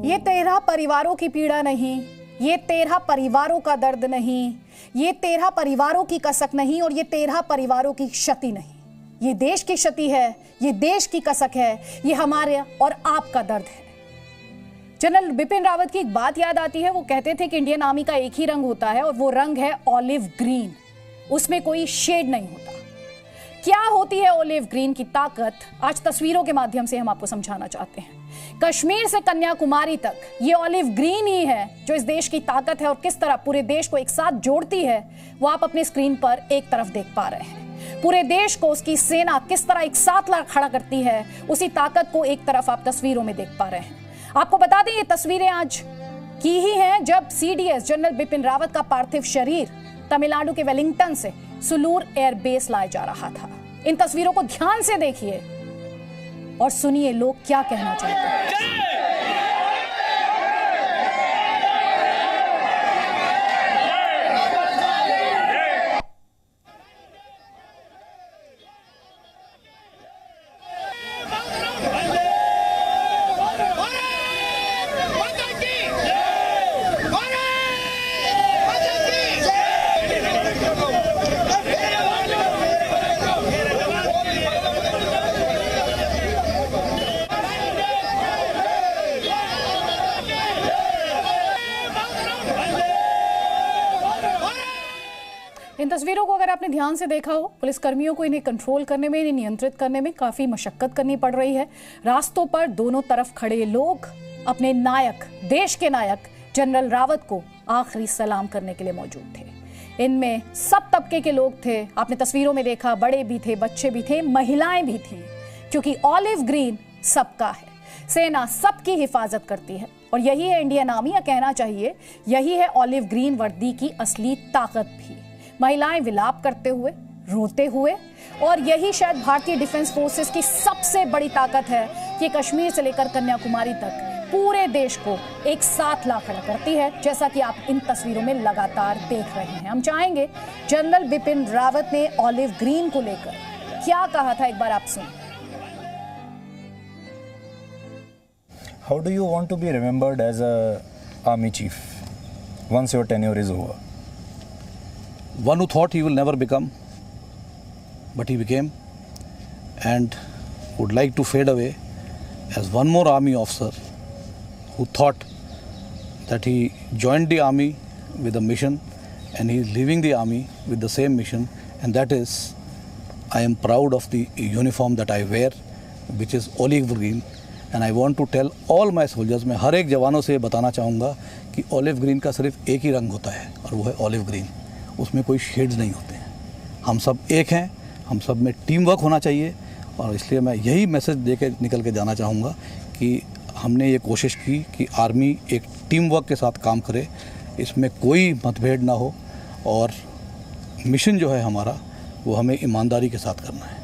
ये 13 परिवारों की पीड़ा नहीं, ये 13 परिवारों का दर्द नहीं, ये 13 परिवारों की कसक नहीं और ये 13 परिवारों की क्षति नहीं। ये देश की क्षति है, ये देश की कसक है, ये हमारे और आपका दर्द है। जनरल बिपिन रावत की एक बात याद आती है। वो कहते थे कि इंडियन आर्मी का एक ही रंग होता है और वो रंग है ऑलिव ग्रीन, उसमें कोई शेड नहीं होता। क्या होती है ऑलिव ग्रीन की ताकत, आज तस्वीरों के माध्यम से हम आपको समझाना चाहते हैं। कश्मीर से कन्याकुमारी तक ये ऑलिव ग्रीन ही है जो इस देश की ताकत है और किस तरह पूरे देश को एक साथ जोड़ती है, वो आप अपने स्क्रीन पर एक तरफ देख पा रहे हैं। पूरे देश को उसकी सेना किस तरह एक साथ ला खड़ा करती है, उसी ताकत को एक तरफ आप तस्वीरों में देख पा रहे हैं। आपको बता दें, ये तस्वीरें आज की ही हैं जब सीडीएस जनरल बिपिन रावत का पार्थिव शरीर तमिलनाडु के वेलिंगटन से सुलूर एयरबेस लाया जा रहा था। इन तस्वीरों को ध्यान से देखिए और सुनिए लोग क्या कहना चाहते हैं। इन तस्वीरों को अगर आपने ध्यान से देखा हो, पुलिस कर्मियों को इन्हें कंट्रोल करने में, इन्हें नियंत्रित करने में काफी मशक्कत करनी पड़ रही है। रास्तों पर दोनों तरफ खड़े लोग अपने नायक, देश के नायक जनरल रावत को आखिरी सलाम करने के लिए मौजूद थे। इनमें सब तबके के लोग थे, आपने तस्वीरों में देखा, बड़े भी थे, बच्चे भी थे, महिलाएं भी थी, क्योंकि ऑलिव ग्रीन सबका है। सेना सबकी हिफाजत करती है और यही है इंडियन आर्मी, या कहना चाहिए यही है ऑलिव ग्रीन वर्दी की असली ताकत भी। महिलाएं विलाप करते हुए, रोते हुए, और यही शायद भारतीय डिफेंस फोर्सेस की सबसे बड़ी ताकत है कि कश्मीर से लेकर कन्याकुमारी तक पूरे देश को एक साथ ला खड़ा करती है, जैसा कि आप इन तस्वीरों में लगातार देख रहे हैं। हम चाहेंगे जनरल बिपिन रावत ने ऑलिव ग्रीन को लेकर क्या कहा था, एक बार आप सुनिए। How do you want to be remembered as a army chief once your tenure is over? One who thought he will never become, but he became, and would like to fade away as one more army officer who thought that he joined the army with a mission and he is leaving the army with the same mission, and that is, I am proud of the uniform that I wear, which is olive green, and I want to tell all my soldiers, मैं हर एक जवानों से बताना चाहूँगा कि olive green का सिर्फ एक ही रंग होता है और वो है ऑलिव ग्रीन, उसमें कोई शेड्स नहीं होते हैं। हम सब एक हैं, हम सब में टीम वर्क होना चाहिए, और इसलिए मैं यही मैसेज दे के निकल के जाना चाहूँगा कि हमने ये कोशिश की कि आर्मी एक टीम वर्क के साथ काम करे, इसमें कोई मतभेद ना हो, और मिशन जो है हमारा वो हमें ईमानदारी के साथ करना है,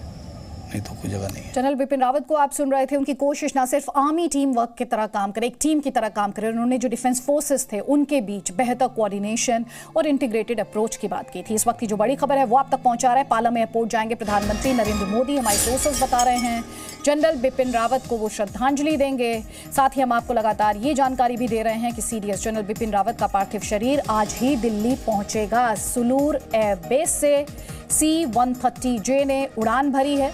नहीं तो कोई जगह नहीं है। जनरल बिपिन रावत को आप सुन रहे थे, उनकी कोशिश ना सिर्फ आर्मी टीम वर्क की तरह काम करे, एक टीम की तरह काम करे, उन्होंने जो डिफेंस फोर्सेस थे उनके बीच बेहतर कोऑर्डिनेशन और इंटीग्रेटेड अप्रोच की बात की थी। इस वक्त की जो बड़ी खबर है वो आप तक पहुंचा रहा है। पालम एयरपोर्ट जाएंगे प्रधानमंत्री नरेंद्र मोदी, हमारे सोर्सेस बता रहे हैं। जनरल बिपिन रावत को वो श्रद्धांजलि देंगे। साथ ही हम आपको लगातार ये जानकारी भी दे रहे हैं कि सीडीएस जनरल बिपिन रावत का पार्थिव शरीर आज ही दिल्ली पहुंचेगा। सुलूर एयरबेस से C-130J ने उड़ान भरी है।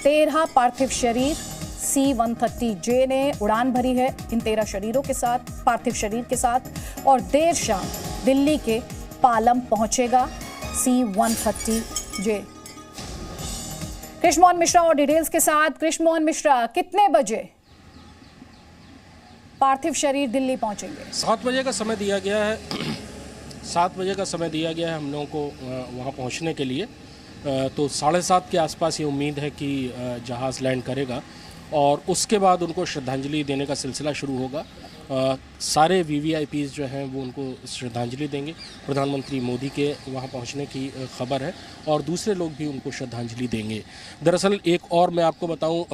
13 पार्थिव शरीर C-130J ने उड़ान भरी है इन 13 शरीरों के साथ, पार्थिव शरीर के साथ, और देर शाम दिल्ली के पालम पहुंचेगा C-130J। कृष्णमोहन मिश्रा और डिटेल्स के साथ। कृष्णमोहन मिश्रा, कितने बजे पार्थिव शरीर दिल्ली पहुंचेंगे? 7 बजे का समय दिया गया है। 7 बजे का समय दिया गया है हम लोगों को वहाँ पहुँचने के लिए। तो 7:30 के आसपास ये उम्मीद है कि जहाज़ लैंड करेगा और उसके बाद उनको श्रद्धांजलि देने का सिलसिला शुरू होगा। सारे VVIPs जो हैं वो उनको श्रद्धांजलि देंगे। प्रधानमंत्री मोदी के वहाँ पहुँचने की खबर है और दूसरे लोग भी उनको श्रद्धांजलि देंगे। दरअसल एक और मैं आपको बताऊँ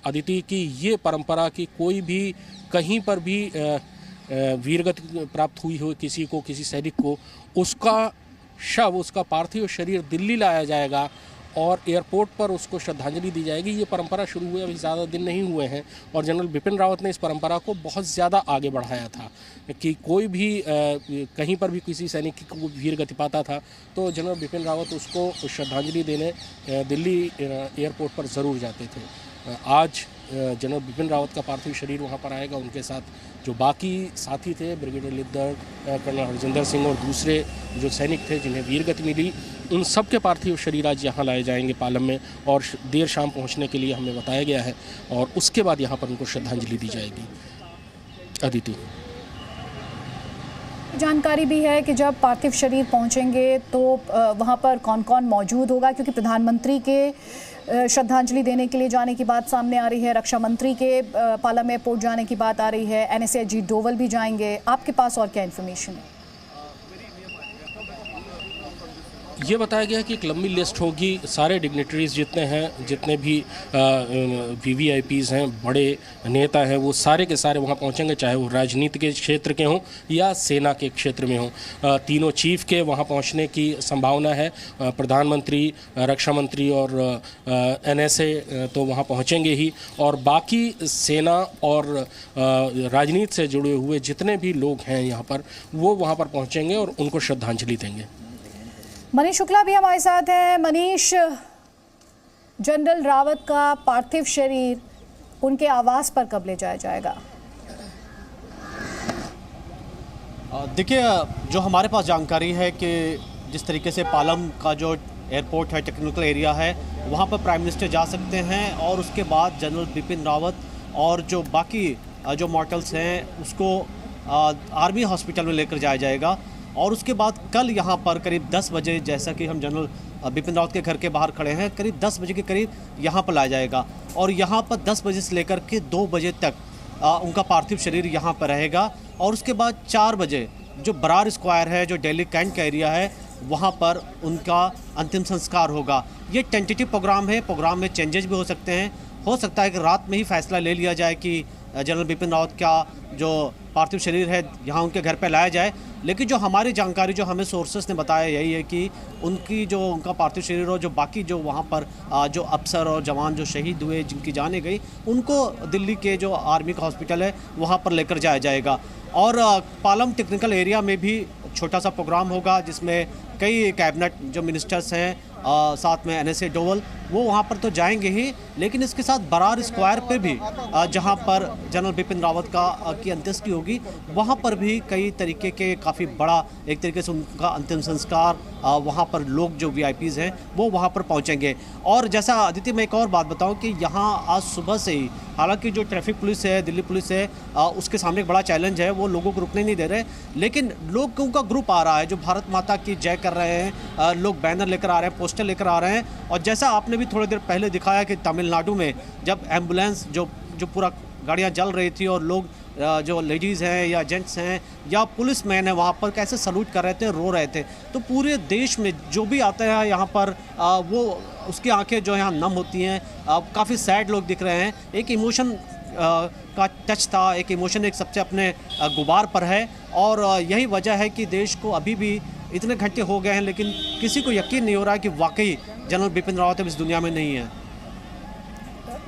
अदिति की ये परंपरा कि कोई भी कहीं पर भी वीरगति प्राप्त हुई हो किसी को, किसी सैनिक को, उसका शव, उसका पार्थिव शरीर दिल्ली लाया जाएगा और एयरपोर्ट पर उसको श्रद्धांजलि दी जाएगी। ये परंपरा शुरू हुए अभी ज़्यादा दिन नहीं हुए हैं और जनरल बिपिन रावत ने इस परंपरा को बहुत ज़्यादा आगे बढ़ाया था कि कोई भी कहीं पर भी किसी सैनिक को वीर गति पाता था तो जनरल बिपिन रावत उसको श्रद्धांजलि देने दिल्ली एयरपोर्ट पर ज़रूर जाते थे। आज जनरल बिपिन रावत का पार्थिव शरीर वहाँ पर आएगा। उनके साथ जो बाकी साथी थे, ब्रिगेडियर लिद्दर, कर्नल हरजिंदर सिंह और दूसरे जो सैनिक थे जिन्हें वीर गति मिली, उन सब के पार्थिव शरीर आज यहाँ लाए जाएंगे पालम में और देर शाम पहुँचने के लिए हमें बताया गया है और उसके बाद यहाँ पर उनको श्रद्धांजलि दी जाएगी। अदिति, जानकारी भी है कि जब पार्थिव शरीर पहुंचेंगे तो वहां पर कौन कौन मौजूद होगा, क्योंकि प्रधानमंत्री के श्रद्धांजलि देने के लिए जाने की बात सामने आ रही है, रक्षा मंत्री के पालम एयरपोर्ट जाने की बात आ रही है, एनएसए अजीत डोवल भी जाएंगे। आपके पास और क्या इन्फॉर्मेशन है? ये बताया गया कि एक लंबी लिस्ट होगी, सारे डिग्नेटरीज जितने हैं, जितने भी वीवीआईपीज़ हैं, बड़े नेता हैं, वो सारे के सारे वहाँ पहुँचेंगे, चाहे वो राजनीति के क्षेत्र के हों या सेना के क्षेत्र में हों। तीनों चीफ के वहाँ पहुँचने की संभावना है। प्रधानमंत्री, रक्षा मंत्री और एनएसए तो वहाँ पहुँचेंगे ही और बाकी सेना और राजनीति से जुड़े हुए जितने भी लोग हैं यहाँ पर, वो वहाँ पर पहुँचेंगे और उनको श्रद्धांजलि देंगे। मनीष शुक्ला भी हमारे साथ हैं। मनीष, जनरल रावत का पार्थिव शरीर उनके आवास पर कब ले जाया जाएगा? देखिए, जो हमारे पास जानकारी है कि जिस तरीके से पालम का जो एयरपोर्ट है, टेक्निकल एरिया है, वहाँ पर प्राइम मिनिस्टर जा सकते हैं और उसके बाद जनरल बिपिन रावत और जो बाकी जो मॉर्टल्स हैं उसको आर्मी हॉस्पिटल में लेकर जाया जाएगा और उसके बाद कल यहाँ पर करीब 10 बजे, जैसा कि हम जनरल बिपिन रावत के घर के बाहर खड़े हैं, करीब 10 बजे के करीब यहाँ पर लाया जाएगा और यहाँ पर 10 बजे से लेकर के 2 बजे तक उनका पार्थिव शरीर यहाँ पर रहेगा और उसके बाद 4 बजे जो बरार स्क्वायर है, जो दिल्ली कैंट का एरिया है, वहाँ पर उनका अंतिम संस्कार होगा। ये टेंटेटिव प्रोग्राम है, प्रोग्राम में चेंजेस भी हो सकते हैं। हो सकता है कि रात में ही फैसला ले लिया जाए कि जनरल बिपिन रावत का जो पार्थिव शरीर है यहाँ उनके घर पे लाया जाए, लेकिन जो हमारी जानकारी, जो हमें सोर्सेस ने बताया, यही है कि उनका पार्थिव शरीर और जो बाकी जो वहाँ पर जो अफसर और जवान जो शहीद हुए, जिनकी जानें गई, उनको दिल्ली के जो आर्मी का हॉस्पिटल है वहाँ पर लेकर जाया जाएगा। और पालम टेक्निकल एरिया में भी छोटा सा प्रोग्राम होगा जिसमें कई कैबिनेट जो मिनिस्टर्स हैं, साथ में एनएसए डोवल, वो वहाँ पर तो जाएंगे ही, लेकिन इसके साथ बरार स्क्वायर पे भी जहाँ पर जनरल बिपिन रावत की अंत्येष्टि होगी, वहाँ पर भी कई तरीके के काफ़ी बड़ा एक तरीके से उनका अंतिम संस्कार, वहाँ पर लोग जो वीआईपीज़ हैं वो वहाँ पर पहुँचेंगे। और जैसा अदिति, मैं एक और बात बताऊँ कि यहाँ आज सुबह से ही, हालांकि जो ट्रैफिक पुलिस है, दिल्ली पुलिस है, उसके सामने एक बड़ा चैलेंज है, वो लोगों को रुकने नहीं दे रहे, लेकिन लोगों का ग्रुप आ रहा है जो भारत माता की जय कर रहे हैं, लोग बैनर लेकर आ रहे हैं, पोस्टर लेकर आ रहे हैं। और जैसा आपने भी थोड़ी देर पहले दिखाया कि तमिलनाडु में जब एम्बुलेंस जो पूरा गाड़ियाँ जल रही थी और लोग जो लेडीज़ हैं या जेंट्स हैं या पुलिस मैन है वहाँ पर कैसे सल्यूट कर रहे थे, रो रहे थे, तो पूरे देश में जो भी आता है यहाँ पर वो उसकी आंखें जो यहाँ नम होती हैं। काफ़ी सैड लोग दिख रहे हैं, एक इमोशन का टच था, एक इमोशन एक सबसे अपने गुबार पर है और यही वजह है कि देश को अभी भी इतने घंटे हो गए हैं लेकिन किसी को यकीन नहीं हो रहा है कि वाकई जनरल बिपिन रावत अब इस दुनिया में नहीं है।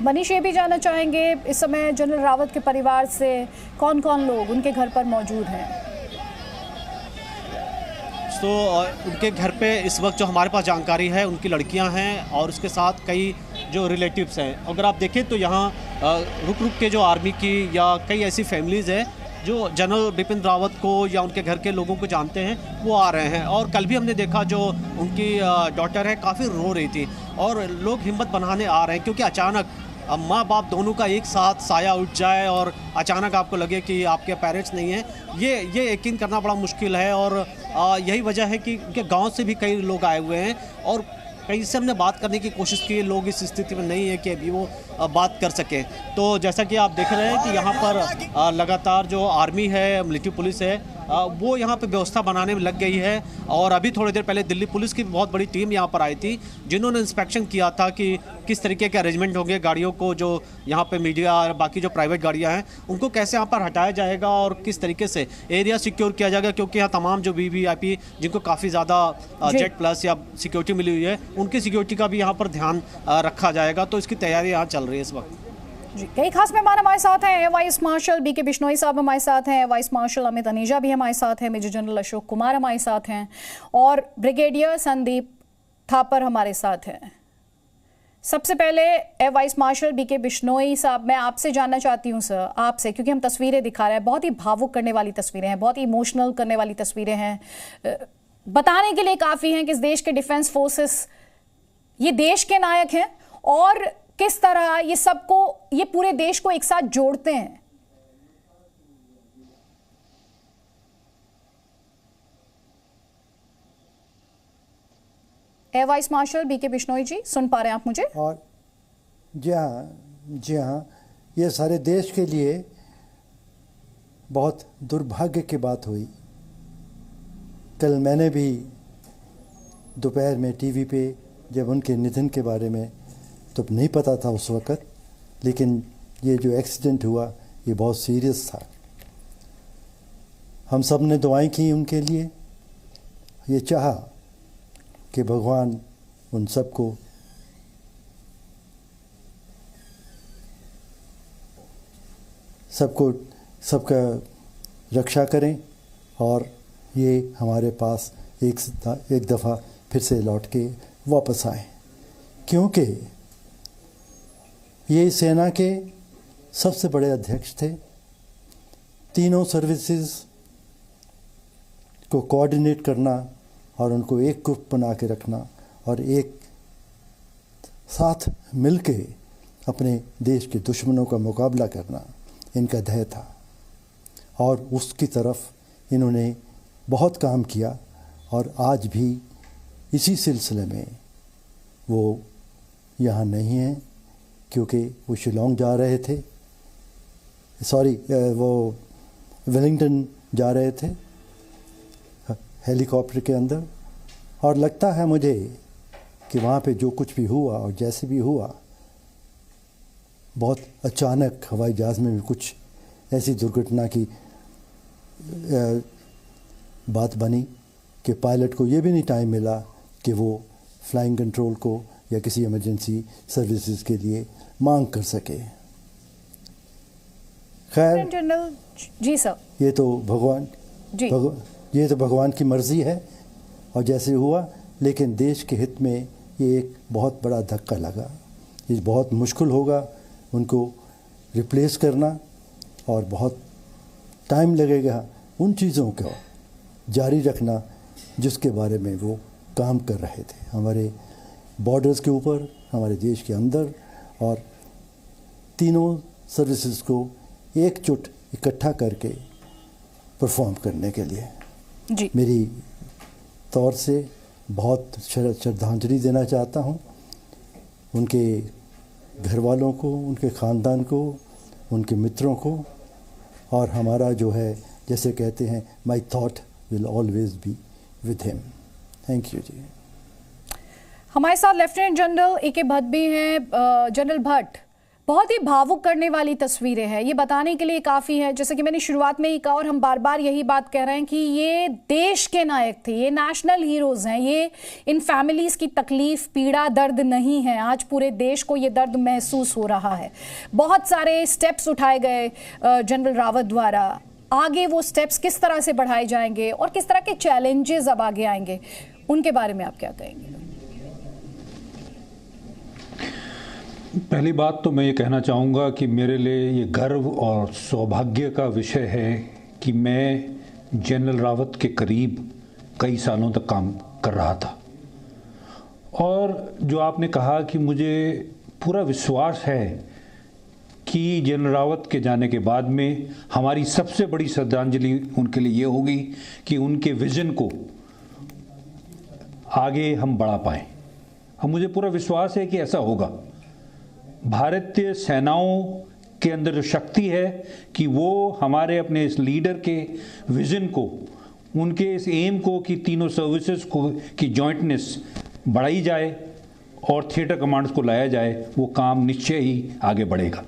मनीष, ये भी जानना चाहेंगे इस समय जनरल रावत के परिवार से कौन कौन लोग उनके घर पर मौजूद हैं? तो उनके घर पे इस वक्त जो हमारे पास जानकारी है, उनकी लड़कियां हैं और उसके साथ कई जो रिलेटिव्स हैं। अगर आप देखें तो यहाँ रुक रुक के जो आर्मी की या कई ऐसी फैमिलीज़ हैं जो जनरल बिपिन रावत को या उनके घर के लोगों को जानते हैं, वो आ रहे हैं। और कल भी हमने देखा जो उनकी डॉटर है काफ़ी रो रही थी और लोग हिम्मत बनाने आ रहे हैं, क्योंकि अचानक माँ बाप दोनों का एक साथ साया उठ जाए और अचानक आपको लगे कि आपके पेरेंट्स नहीं हैं, ये यकीन करना बड़ा मुश्किल है। और यही वजह है कि उनके गांव से भी कई लोग आए हुए हैं और कहीं से हमने बात करने की कोशिश की, लोग इस स्थिति में नहीं है कि अभी वो बात कर सकें। तो जैसा कि आप देख रहे हैं कि यहाँ पर लगातार जो आर्मी है, मिलिट्री पुलिस है, वो यहाँ पे व्यवस्था बनाने में लग गई है। और अभी थोड़ी देर पहले दिल्ली पुलिस की बहुत बड़ी टीम यहाँ पर आई थी, जिन्होंने इंस्पेक्शन किया था कि किस तरीके के अरेंजमेंट होंगे गाड़ियों को, जो यहाँ पे मीडिया और बाकी जो प्राइवेट गाड़ियाँ हैं उनको कैसे यहाँ पर हटाया जाएगा और किस तरीके से एरिया सिक्योर किया जाएगा, क्योंकि यहाँ तमाम जो वीवीआईपी जिनको काफ़ी ज़्यादा जेट प्लस या सिक्योरिटी मिली हुई है, उनकी सिक्योरिटी का भी यहाँ पर ध्यान रखा जाएगा। तो इसकी तैयारी यहाँ चल रही है इस वक्त। जी, कई खास मेहमान हमारे साथ हैं। वाइस मार्शल बीके बिश्नोई साहब हमारे साथ हैं, वाइस मार्शल अमित अनीजा भी हमारे साथ हैं, मेजर जनरल अशोक कुमार हमारे साथ हैं और ब्रिगेडियर संदीप थापर हमारे साथ हैं। सबसे पहले वाइस मार्शल बीके बिश्नोई साहब, मैं आपसे जानना चाहती हूँ सर, आपसे, क्योंकि हम तस्वीरें दिखा रहे हैं, बहुत ही भावुक करने वाली तस्वीरें हैं, बहुत ही इमोशनल करने वाली तस्वीरें हैं, बताने के लिए काफ़ी हैं कि इस देश के डिफेंस फोर्सेस ये देश के नायक हैं और किस तरह ये सबको, ये पूरे देश को एक साथ जोड़ते हैं। Air vice marshal BK Bishnoi ji, सुन पा रहे हैं आप मुझे? और जी हाँ, ये सारे देश के लिए बहुत दुर्भाग्य की बात हुई। कल मैंने भी दोपहर में टीवी पे जब उनके निधन के बारे में, तो नहीं पता था उस वक़्त, लेकिन ये जो एक्सीडेंट हुआ ये बहुत सीरियस था। हम सब ने दुआएं की उनके लिए, ये चाहा कि भगवान उन सबको सबका रक्षा करें और ये हमारे पास एक दफ़ा फिर से लौट के वापस आए, क्योंकि ये सेना के सबसे बड़े अध्यक्ष थे। तीनों सर्विसेज को कोऑर्डिनेट करना और उनको एक ग्रुप बना के रखना और एक साथ मिलके अपने देश के दुश्मनों का मुकाबला करना इनका ध्येय था और उसकी तरफ इन्होंने बहुत काम किया। और आज भी इसी सिलसिले में वो यहाँ नहीं हैं, क्योंकि वो शिलोंग जा रहे थे, वो वेलिंगटन जा रहे थे हेलीकॉप्टर के अंदर। और लगता है मुझे कि वहाँ पे जो कुछ भी हुआ और जैसे भी हुआ, बहुत अचानक हवाई जहाज़ में भी कुछ ऐसी दुर्घटना की बात बनी कि पायलट को ये भी नहीं टाइम मिला कि वो फ्लाइंग कंट्रोल को या किसी इमरजेंसी सर्विसेज के लिए मांग कर सके। खैर जनरल जी सर, ये तो भगवान की मर्जी है और जैसे हुआ, लेकिन देश के हित में ये एक बहुत बड़ा धक्का लगा। ये बहुत मुश्किल होगा उनको रिप्लेस करना और बहुत टाइम लगेगा उन चीज़ों को जारी रखना जिसके बारे में वो काम कर रहे थे, हमारे बॉर्डर्स के ऊपर, हमारे देश के अंदर, और तीनों सर्विसेज को एकजुट इकट्ठा करके परफॉर्म करने के लिए जी। मेरी तौर से बहुत श्रद्धांजलि देना चाहता हूँ उनके घर वालों को, उनके ख़ानदान को, उनके मित्रों को, और हमारा जो है जैसे कहते हैं my thought will always be with him. Thank you जी। हमारे साथ लेफ्टिनेंट जनरल ए.के. भट्ट भी हैं। जनरल भट्ट, बहुत ही भावुक करने वाली तस्वीरें हैं, ये बताने के लिए काफ़ी है, जैसे कि मैंने शुरुआत में ही कहा और हम बार बार यही बात कह रहे हैं कि ये देश के नायक थे, ये नेशनल हीरोज़ हैं, ये इन फैमिलीज़ की तकलीफ़, पीड़ा, दर्द नहीं है। आज पूरे देश को ये दर्द महसूस हो रहा है। बहुत सारे स्टेप्स उठाए गए जनरल रावत द्वारा, आगे वो स्टेप्स किस तरह से बढ़ाए जाएंगे और किस तरह के चैलेंजेस अब आगे आएंगे, उनके बारे में आप क्या कहेंगे? पहली बात तो मैं ये कहना चाहूँगा कि मेरे लिए ये गर्व और सौभाग्य का विषय है कि मैं जनरल रावत के करीब कई सालों तक काम कर रहा था। और जो आपने कहा कि मुझे पूरा विश्वास है कि जनरल रावत के जाने के बाद में हमारी सबसे बड़ी श्रद्धांजलि उनके लिए ये होगी कि उनके विज़न को आगे हम बढ़ा पाएँ। मुझे पूरा विश्वास है कि ऐसा होगा। भारतीय सेनाओं के अंदर जो शक्ति है कि वो हमारे अपने इस लीडर के विज़न को, उनके इस एम को कि तीनों सर्विसेज को की जॉइंटनेस बढ़ाई जाए और थिएटर कमांड्स को लाया जाए, वो काम निश्चय ही आगे बढ़ेगा।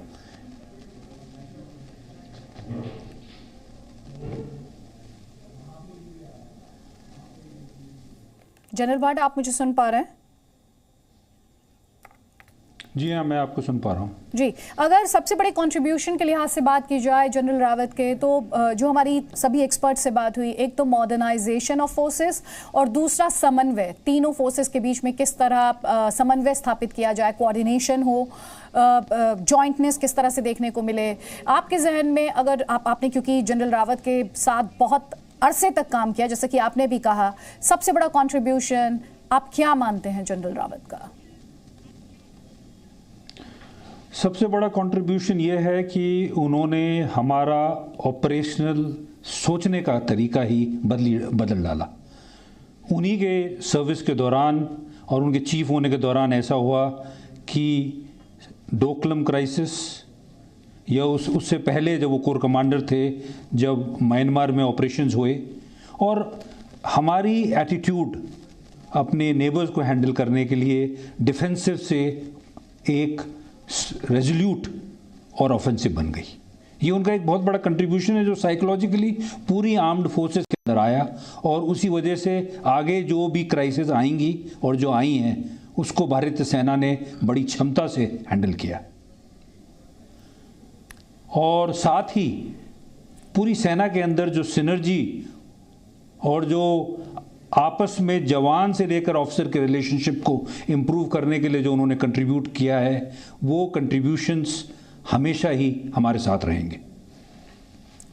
जनरल भाट, आप मुझे सुन पा रहे हैं? जी हाँ, मैं आपको सुन पा रहा हूँ। जी, अगर सबसे बड़े कंट्रीब्यूशन के लिहाज से बात की जाए जनरल रावत के, तो जो हमारी सभी एक्सपर्ट से बात हुई, एक तो मॉडर्नाइजेशन ऑफ फोर्सेस और दूसरा समन्वय, तीनों फोर्सेस के बीच में किस तरह समन्वय स्थापित किया जाए, कोऑर्डिनेशन हो, जॉइंटनेस किस तरह से देखने को मिले। आपके जहन में अगर आपने, क्योंकि जनरल रावत के साथ बहुत अरसे तक काम किया, जैसे कि आपने भी कहा, सबसे बड़ा कंट्रीब्यूशन आप क्या मानते हैं जनरल रावत का? सबसे बड़ा कंट्रीब्यूशन ये है कि उन्होंने हमारा ऑपरेशनल सोचने का तरीका ही बदल डाला। उन्हीं के सर्विस के दौरान और उनके चीफ होने के दौरान ऐसा हुआ कि डोकलम क्राइसिस या उससे पहले जब वो कोर कमांडर थे, जब म्यांमार में ऑपरेशंस हुए, और हमारी एटीट्यूड अपने नेबर्स को हैंडल करने के लिए डिफेंसिव से एक रेजोल्यूट और ऑफेंसिव बन गई। ये उनका एक बहुत बड़ा कंट्रीब्यूशन है जो साइकोलॉजिकली पूरी आर्म्ड फोर्सेस के अंदर आया, और उसी वजह से आगे जो भी क्राइसिस आएंगी और जो आई हैं उसको भारतीय सेना ने बड़ी क्षमता से हैंडल किया। और साथ ही पूरी सेना के अंदर जो सिनर्जी और जो आपस में जवान से लेकर ऑफिसर के रिलेशनशिप को इम्प्रूव करने के लिए जो उन्होंने कंट्रीब्यूट किया है, वो कंट्रीब्यूशंस हमेशा ही हमारे साथ रहेंगे।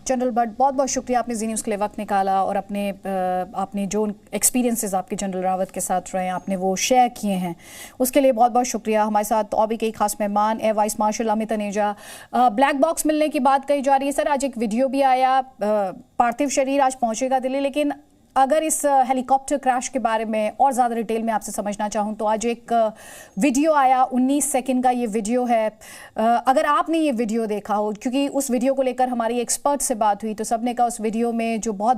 जनरल भट्ट, बहुत बहुत शुक्रिया, आपने जी न्यूज़ के लिए वक्त निकाला और आपने जो एक्सपीरियंसेस आपके जनरल रावत के साथ रहे आपने वो शेयर किए हैं, उसके लिए बहुत बहुत शुक्रिया। हमारे साथ और भी कई खास मेहमान, air vice martial Amit Taneja. Black box मिलने की बात कही जा रही है। सर, आज एक वीडियो भी आया, पार्थिव शरीर आज पहुंचेगा दिल्ली, लेकिन अगर इस हेलीकॉप्टर क्रैश के बारे में और ज़्यादा डिटेल में आपसे समझना चाहूँ तो आज एक वीडियो आया, 19 सेकंड का ये वीडियो है। अगर आपने ये वीडियो देखा हो, क्योंकि उस वीडियो को लेकर हमारी एक्सपर्ट से बात हुई तो सबने कहा उस वीडियो में जो बहुत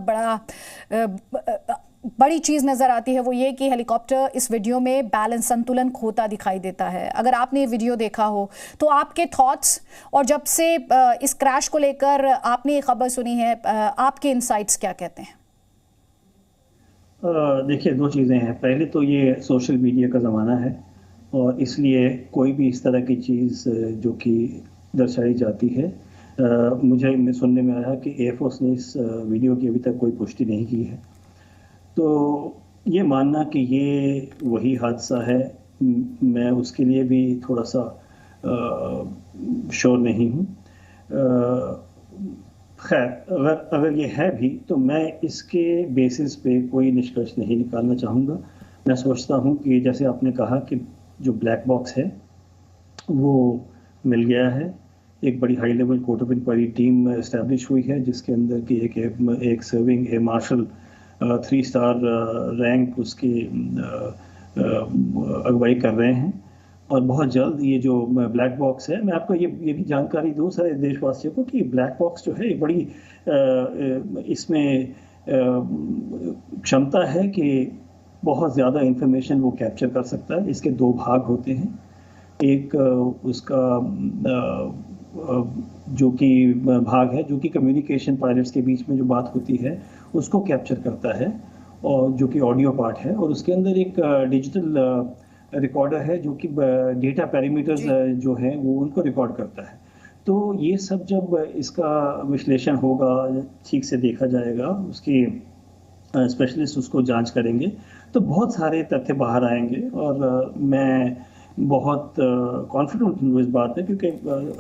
बड़ी चीज़ नज़र आती है वो ये कि हेलीकॉप्टर इस वीडियो में बैलेंस, संतुलन खोता दिखाई देता है। अगर आपने ये वीडियो देखा हो तो आपके थॉट्स, और जब से इस क्रैश को लेकर आपने ये खबर सुनी है, आपके इनसाइट्स क्या कहते हैं? देखिए, दो चीज़ें हैं। पहले तो ये सोशल मीडिया का ज़माना है और इसलिए कोई भी इस तरह की चीज़ जो कि दर्शाई जाती है, मुझे सुनने में आया कि एयरफोर्स ने इस वीडियो की अभी तक कोई पुष्टि नहीं की है। तो ये मानना कि ये वही हादसा है, मैं उसके लिए भी थोड़ा सा श्योर नहीं हूँ। खैर, अगर ये है भी तो मैं इसके बेसिस पे कोई निष्कर्ष नहीं निकालना चाहूँगा। मैं सोचता हूँ कि जैसे आपने कहा कि जो ब्लैक बॉक्स है वो मिल गया है, एक बड़ी high level court of inquiry team establish हुई है जिसके अंदर की एक serving air marshal 3 star rank उसकी अगुवाई कर रहे हैं। और बहुत जल्द ये जो ब्लैक बॉक्स है, मैं आपको ये भी जानकारी दूँ सारे देशवासियों को कि ब्लैक बॉक्स जो है एक बड़ी इसमें क्षमता है कि बहुत ज़्यादा इंफॉर्मेशन वो कैप्चर कर सकता है। इसके 2 भाग होते हैं, एक उसका जो कि भाग है जो कि कम्युनिकेशन पायलट्स के बीच में जो बात होती है उसको कैप्चर करता है, और जो कि ऑडियो पार्ट है, और उसके अंदर एक डिजिटल रिकॉर्डर है जो कि डेटा पैरामीटर्स जो हैं वो उनको रिकॉर्ड करता है। तो ये सब जब इसका विश्लेषण होगा, ठीक से देखा जाएगा, उसकी स्पेशलिस्ट उसको जांच करेंगे तो बहुत सारे तथ्य बाहर आएंगे। और मैं बहुत कॉन्फिडेंट हूँ इस बात में, क्योंकि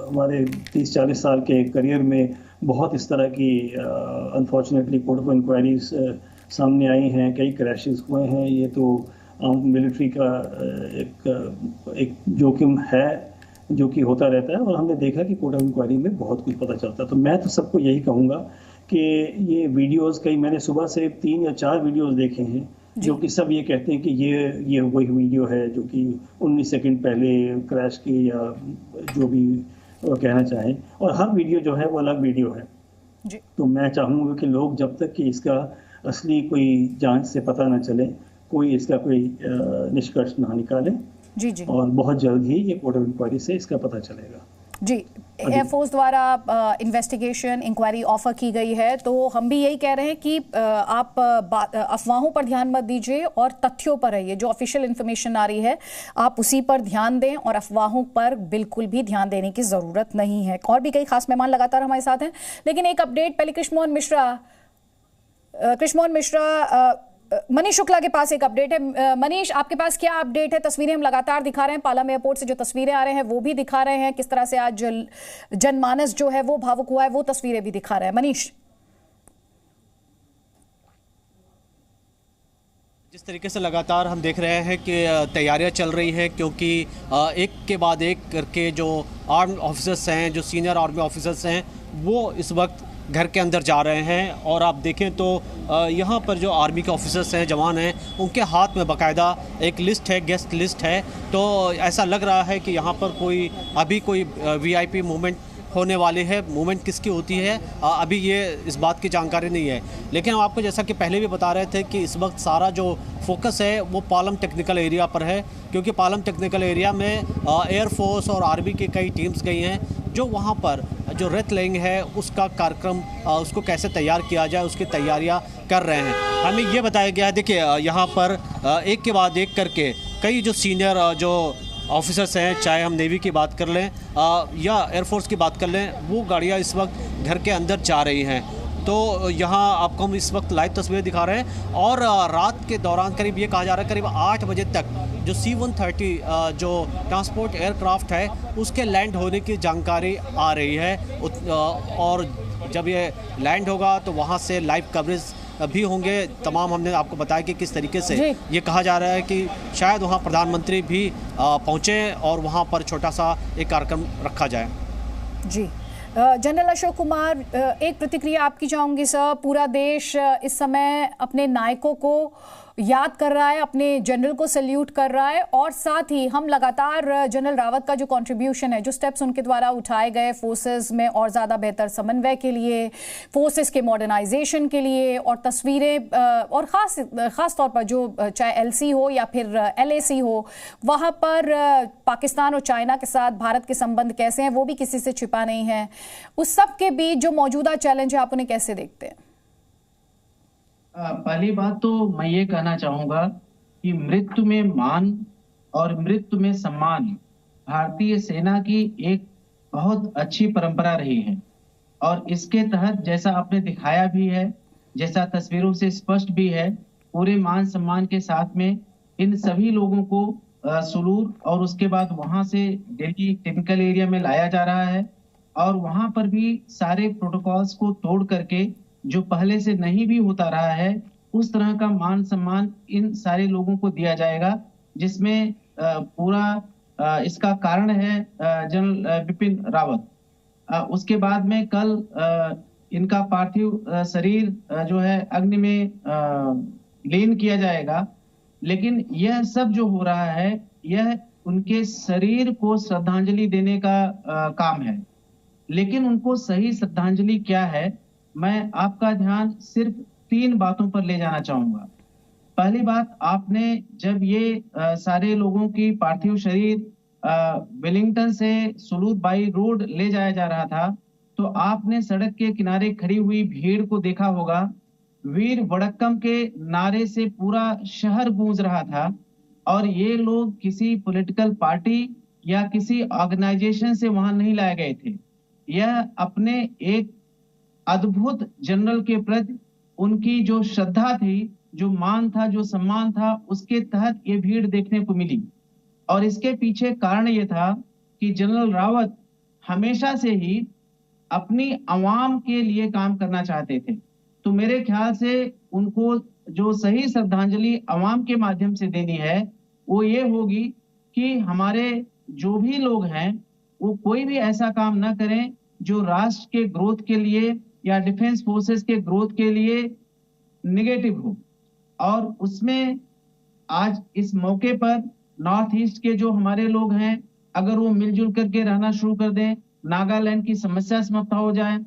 हमारे 30-40 साल के करियर में बहुत इस तरह की अनफॉर्चुनेटली कोर्ट ऑफ इंक्वायरीज सामने आई हैं, कई क्रैशेस हुए हैं। ये तो मिलिट्री का एक जोखिम है जो कि होता रहता है, और हमने देखा कि कोर्ट ऑफ इंक्वायरी में बहुत कुछ पता चलता है। तो मैं तो सबको यही कहूँगा कि ये वीडियोस, कई मैंने सुबह से 3 या 4 वीडियोस देखे हैं जो कि सब ये कहते हैं कि ये वही वीडियो है जो कि 19 सेकंड पहले क्रैश की या जो भी कहना चाहें, और हर वीडियो जो है वो अलग वीडियो है। जी तो मैं चाहूँगा कि लोग जब तक कि इसका असली कोई जांच से पता न चले, कोई इसका कोई निष्कर्ष ना निकाले, जी जी और बहुत जल्द ही ये कोर्ट ऑफ इंक्वायरी से इसका पता चलेगा। जी एयरफोर्स द्वारा इन्वेस्टिगेशन इंक्वायरी ऑफर की गई है, तो हम भी यही कह रहे हैं कि आप अफवाहों पर ध्यान मत दीजिए और तथ्यों पर रहिए। जो ऑफिशियल इन्फॉर्मेशन आ रही है आप उसी पर ध्यान दें और अफवाहों पर बिल्कुल भी ध्यान देने की ज़रूरत नहीं है। और भी कई खास मेहमान लगातार हमारे साथ हैं, लेकिन एक अपडेट पहले कृष्णमोहन मिश्रा मनीष शुक्ला के पास एक अपडेट है। मनीष, आपके पास क्या अपडेट है? तस्वीरें हम लगातार दिखा रहे हैं, पालम एयरपोर्ट से जो तस्वीरें आ रहे हैं वो भी दिखा रहे हैं, किस तरह से आज जनमानस जो है वो भावुक हुआ है, वो तस्वीरें भी दिखा रहे हैं। मनीष, जिस तरीके से लगातार हम देख रहे हैं कि तैयारियां चल रही हैं, क्योंकि एक के बाद एक करके जो आर्म्ड ऑफिसर्स हैं, जो सीनियर आर्मी ऑफिसर्स हैं, वो इस वक्त घर के अंदर जा रहे हैं। और आप देखें तो यहाँ पर जो आर्मी के ऑफिसर्स हैं, जवान हैं, उनके हाथ में बाकायदा एक लिस्ट है, गेस्ट लिस्ट है। तो ऐसा लग रहा है कि यहाँ पर अभी कोई VIP मूवमेंट होने वाली है। मूवमेंट किसकी होती है अभी ये इस बात की जानकारी नहीं है, लेकिन हम आपको जैसा कि पहले भी बता रहे थे कि इस वक्त सारा जो फोकस है वो पालम टेक्निकल एरिया पर है, क्योंकि पालम टेक्निकल एरिया में एयरफोर्स और आर्मी की कई टीम्स गई हैं, जो वहाँ पर जो रेत लेइंग है उसका कार्यक्रम उसको कैसे तैयार किया जाए उसकी तैयारियाँ कर रहे हैं। हमें ये बताया गया है, देखिए यहाँ पर एक के बाद एक करके कई जो सीनियर जो ऑफिसर्स हैं, चाहे हम नेवी की बात कर लें या एयरफोर्स की बात कर लें, वो गाड़ियाँ इस वक्त घर के अंदर जा रही हैं। तो यहाँ आपको हम इस वक्त लाइव तस्वीरें दिखा रहे हैं। और रात के दौरान करीब ये कहा जा रहा है करीब 8 बजे तक जो C-130 जो ट्रांसपोर्ट एयरक्राफ्ट है उसके लैंड होने की जानकारी आ रही है। और जब ये लैंड होगा तो वहाँ से लाइव कवरेज भी होंगे। तमाम हमने आपको बताया कि किस तरीके से ये कहा जा रहा है कि शायद वहाँ प्रधानमंत्री भी पहुँचे और वहाँ पर छोटा सा एक कार्यक्रम रखा जाए। जी जनरल अशोक कुमार, एक प्रतिक्रिया आपकी चाहूंगी सर। पूरा देश इस समय अपने नायकों को याद कर रहा है, अपने जनरल को सल्यूट कर रहा है, और साथ ही हम लगातार जनरल रावत का जो कंट्रीब्यूशन है, जो स्टेप्स उनके द्वारा उठाए गए फोर्सेस में और ज़्यादा बेहतर समन्वय के लिए, फोर्सेस के मॉडर्नाइजेशन के लिए, और तस्वीरें और ख़ास तौर पर जो चाहे LC हो या फिर LAC हो, वहाँ पर पाकिस्तान और चाइना के साथ भारत के संबंध कैसे हैं वो भी किसी से छिपा नहीं है। उस सब के बीच जो मौजूदा चैलेंज है आप उन्हें कैसे देखते हैं? पहली बात तो मैं ये कहना चाहूंगा कि मृत्यु में मान और मृत्यु में सम्मान भारतीय सेना की एक बहुत अच्छी परंपरा रही है, और इसके तहत जैसा आपने दिखाया भी है, जैसा तस्वीरों से स्पष्ट भी है, पूरे मान सम्मान के साथ में इन सभी लोगों को सुलूर और उसके बाद वहां से दिल्ली टेक्निकल एरिया में लाया जा रहा है। और वहां पर भी सारे प्रोटोकॉल्स को तोड़ करके जो पहले से नहीं भी होता रहा है उस तरह का मान सम्मान इन सारे लोगों को दिया जाएगा, जिसमें पूरा इसका कारण है जनरल बिपिन रावत। उसके बाद में कल इनका पार्थिव शरीर जो है अग्नि में लीन किया जाएगा। लेकिन यह सब जो हो रहा है यह उनके शरीर को श्रद्धांजलि देने का काम है, लेकिन उनको सही श्रद्धांजलि क्या है, मैं आपका ध्यान सिर्फ 3 बातों पर ले जाना चाहूंगा। पहली बात, आपने जब ये सारे लोगों की पार्थिव शरीर वेलिंगटन से सुलूत बाई रोड ले जाया जा रहा था, तो आपने सड़क के किनारे खड़ी हुई भीड़ को देखा होगा। वीर वड़क्कम के नारे से पूरा शहर गूंज रहा था, और ये लोग किसी पॉलिटिकल पार्टी या किसी ऑर्गेनाइजेशन से वहां नहीं लाए गए थे। यह अपने एक अद्भुत जनरल के प्रति उनकी जो श्रद्धा थी, जो मान था, जो सम्मान था, उसके तहत ये भीड़ देखने को मिली। और इसके पीछे कारण ये था कि जनरल रावत हमेशा से ही अपनी आवाम के लिए काम करना चाहते थे। तो मेरे ख्याल से उनको जो सही श्रद्धांजलि आवाम के माध्यम से देनी है वो ये होगी कि हमारे जो भी लोग हैं वो कोई भी ऐसा काम ना करें जो राष्ट्र के ग्रोथ के लिए या डिफेंस फोर्सेस के ग्रोथ के लिए नेगेटिव हो। और उसमें आज इस मौके पर नॉर्थ ईस्ट के जो हमारे लोग हैं, अगर वो मिलजुल करके रहना शुरू कर दें, नागालैंड की समस्या समाप्त हो जाए,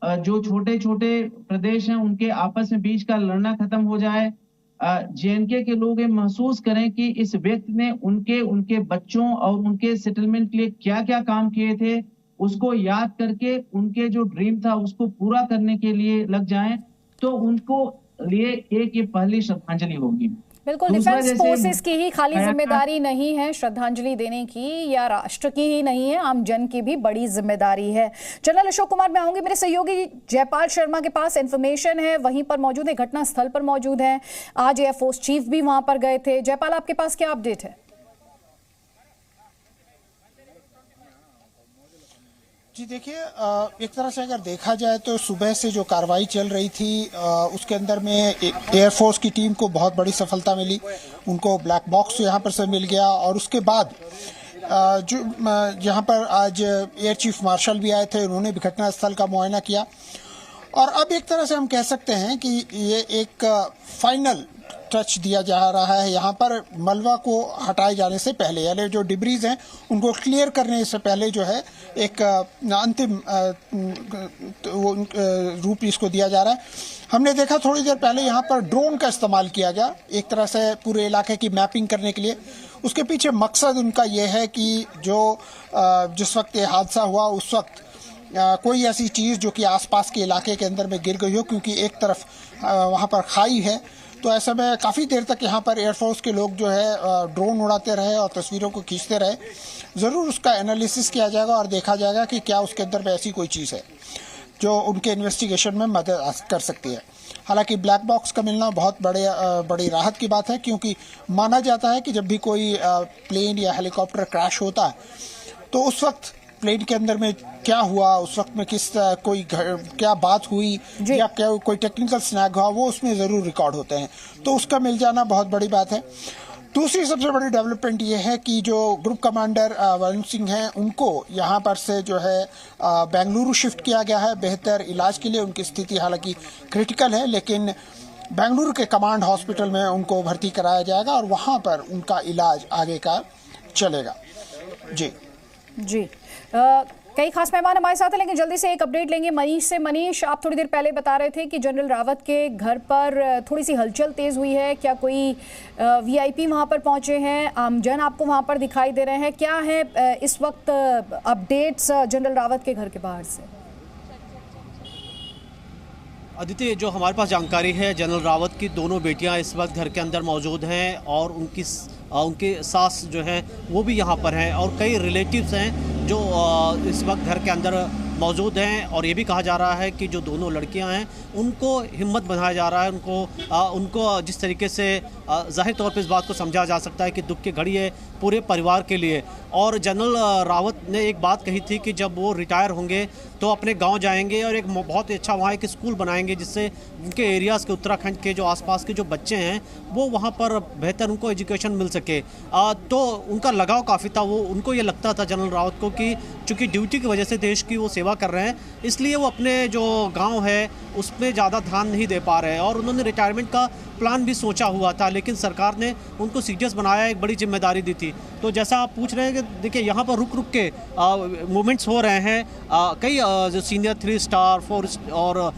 जो छोटे छोटे प्रदेश हैं उनके आपस में बीच का लड़ना खत्म हो जाए, जेएनके के लोग ये महसूस करें कि इस व्यक्ति ने उनके बच्चों और उनके सेटलमेंट के लिए क्या क्या काम किए थे, उसको याद करके उनके जो ड्रीम था उसको पूरा करने के लिए लग जाएं, तो उनको लिए एक ये पहली श्रद्धांजलि होगी। बिल्कुल, डिफेंस फोर्सेस की ही खाली जिम्मेदारी नहीं है श्रद्धांजलि देने की, या राष्ट्र की ही नहीं है, आम जन की भी बड़ी जिम्मेदारी है। जनरल अशोक कुमार, मैं आऊंगी, मेरे सहयोगी जयपाल शर्मा के पास इंफॉर्मेशन है, वहीं पर मौजूद है, घटना स्थल पर मौजूद है। आज एयरफोर्स चीफ भी वहां पर गए थे। जयपाल, आपके पास क्या अपडेट है? जी देखिए, एक तरह से अगर देखा जाए तो सुबह से जो कार्रवाई चल रही थी उसके अंदर में एयरफोर्स की टीम को बहुत बड़ी सफलता मिली। उनको ब्लैक बॉक्स यहाँ पर से मिल गया और उसके बाद जो यहाँ पर आज एयर चीफ मार्शल भी आए थे, उन्होंने भी घटनास्थल का मुआयना किया। और अब एक तरह से हम कह सकते हैं कि ये एक फाइनल टच दिया जा रहा है यहाँ पर मलबा को हटाए जाने से पहले, यानी जो डिब्रीज हैं उनको क्लियर करने से पहले जो है एक अंतिम रूप इसको दिया जा रहा है। हमने देखा थोड़ी देर पहले यहाँ पर ड्रोन का इस्तेमाल किया गया एक तरह से पूरे इलाके की मैपिंग करने के लिए। उसके पीछे मकसद उनका ये है कि जो जिस वक्त ये हादसा हुआ उस वक्त कोई ऐसी चीज़ जो कि आसपास के इलाके के अंदर में गिर गई हो, क्योंकि एक तरफ वहाँ पर खाई है, तो ऐसे में काफ़ी देर तक यहाँ पर एयरफोर्स के लोग जो है ड्रोन उड़ाते रहे और तस्वीरों को खींचते रहे। ज़रूर उसका एनालिसिस किया जाएगा और देखा जाएगा कि क्या उसके अंदर में ऐसी कोई चीज़ है जो उनके इन्वेस्टिगेशन में मदद कर सकती है। हालांकि ब्लैक बॉक्स का मिलना बहुत बड़ी राहत की बात है, क्योंकि माना जाता है कि जब भी कोई प्लेन या हेलीकॉप्टर क्रैश होता है तो उस वक्त प्लेन के अंदर में क्या हुआ, उस वक्त में क्या बात हुई या क्या कोई टेक्निकल स्नैग हुआ, वो उसमें ज़रूर रिकॉर्ड होते हैं, तो उसका मिल जाना बहुत बड़ी बात है। दूसरी सबसे बड़ी डेवलपमेंट ये है कि जो ग्रुप कमांडर वरुण सिंह हैं उनको यहाँ पर से जो है बेंगलुरु शिफ्ट किया गया है बेहतर इलाज के लिए। उनकी स्थिति हालांकि क्रिटिकल है, लेकिन बेंगलुरु के कमांड हॉस्पिटल में उनको भर्ती कराया जाएगा और वहाँ पर उनका इलाज आगे का चलेगा। जी कई खास मेहमान हमारे साथ हैं, लेकिन जल्दी से एक अपडेट लेंगे मनीष से। मनीष, आप थोड़ी देर पहले बता रहे थे कि जनरल रावत के घर पर थोड़ी सी हलचल तेज हुई है, क्या कोई वीआईपी वहां पर पहुंचे हैं, आमजन आपको वहां पर दिखाई दे रहे हैं, क्या है इस वक्त अपडेट्स जनरल रावत के घर के बाहर से? अदिति, जो हमारे पास जानकारी है, जनरल रावत की दोनों बेटियां इस वक्त घर के अंदर मौजूद हैं और उनके सास जो हैं वो भी यहाँ पर हैं और कई रिलेटिव्स हैं जो इस वक्त घर के अंदर मौजूद हैं। और ये भी कहा जा रहा है कि जो दोनों लड़कियां हैं उनको हिम्मत बनाया जा रहा है, उनको जिस तरीके से ज़ाहिर तौर पे इस बात को समझा जा सकता है कि दुख की घड़ी है पूरे परिवार के लिए। और जनरल रावत ने एक बात कही थी कि जब वो रिटायर होंगे तो अपने गांव जाएंगे और एक बहुत अच्छा वहाँ एक स्कूल बनाएंगे जिससे उनके एरियाज़ के उत्तराखंड के जो आसपास के जो बच्चे हैं वो वहाँ पर बेहतर उनको एजुकेशन मिल सके। तो उनका लगाव काफ़ी था, वो उनको ये लगता था जनरल रावत को कि चूँकि ड्यूटी की वजह से देश की वो सेवा कर रहे हैं, इसलिए वो अपने जो गाँव है उसमें ज़्यादा ध्यान नहीं दे पा रहे हैं। और उन्होंने रिटायरमेंट का प्लान भी सोचा हुआ था, लेकिन सरकार ने उनको सीरियस बनाया, एक बड़ी जिम्मेदारी दी थी। तो जैसा आप पूछ रहे हैं कि देखिए यहाँ पर रुक रुक के मूवमेंट्स हो रहे हैं। कई जो सीनियर 3 स्टार 4 और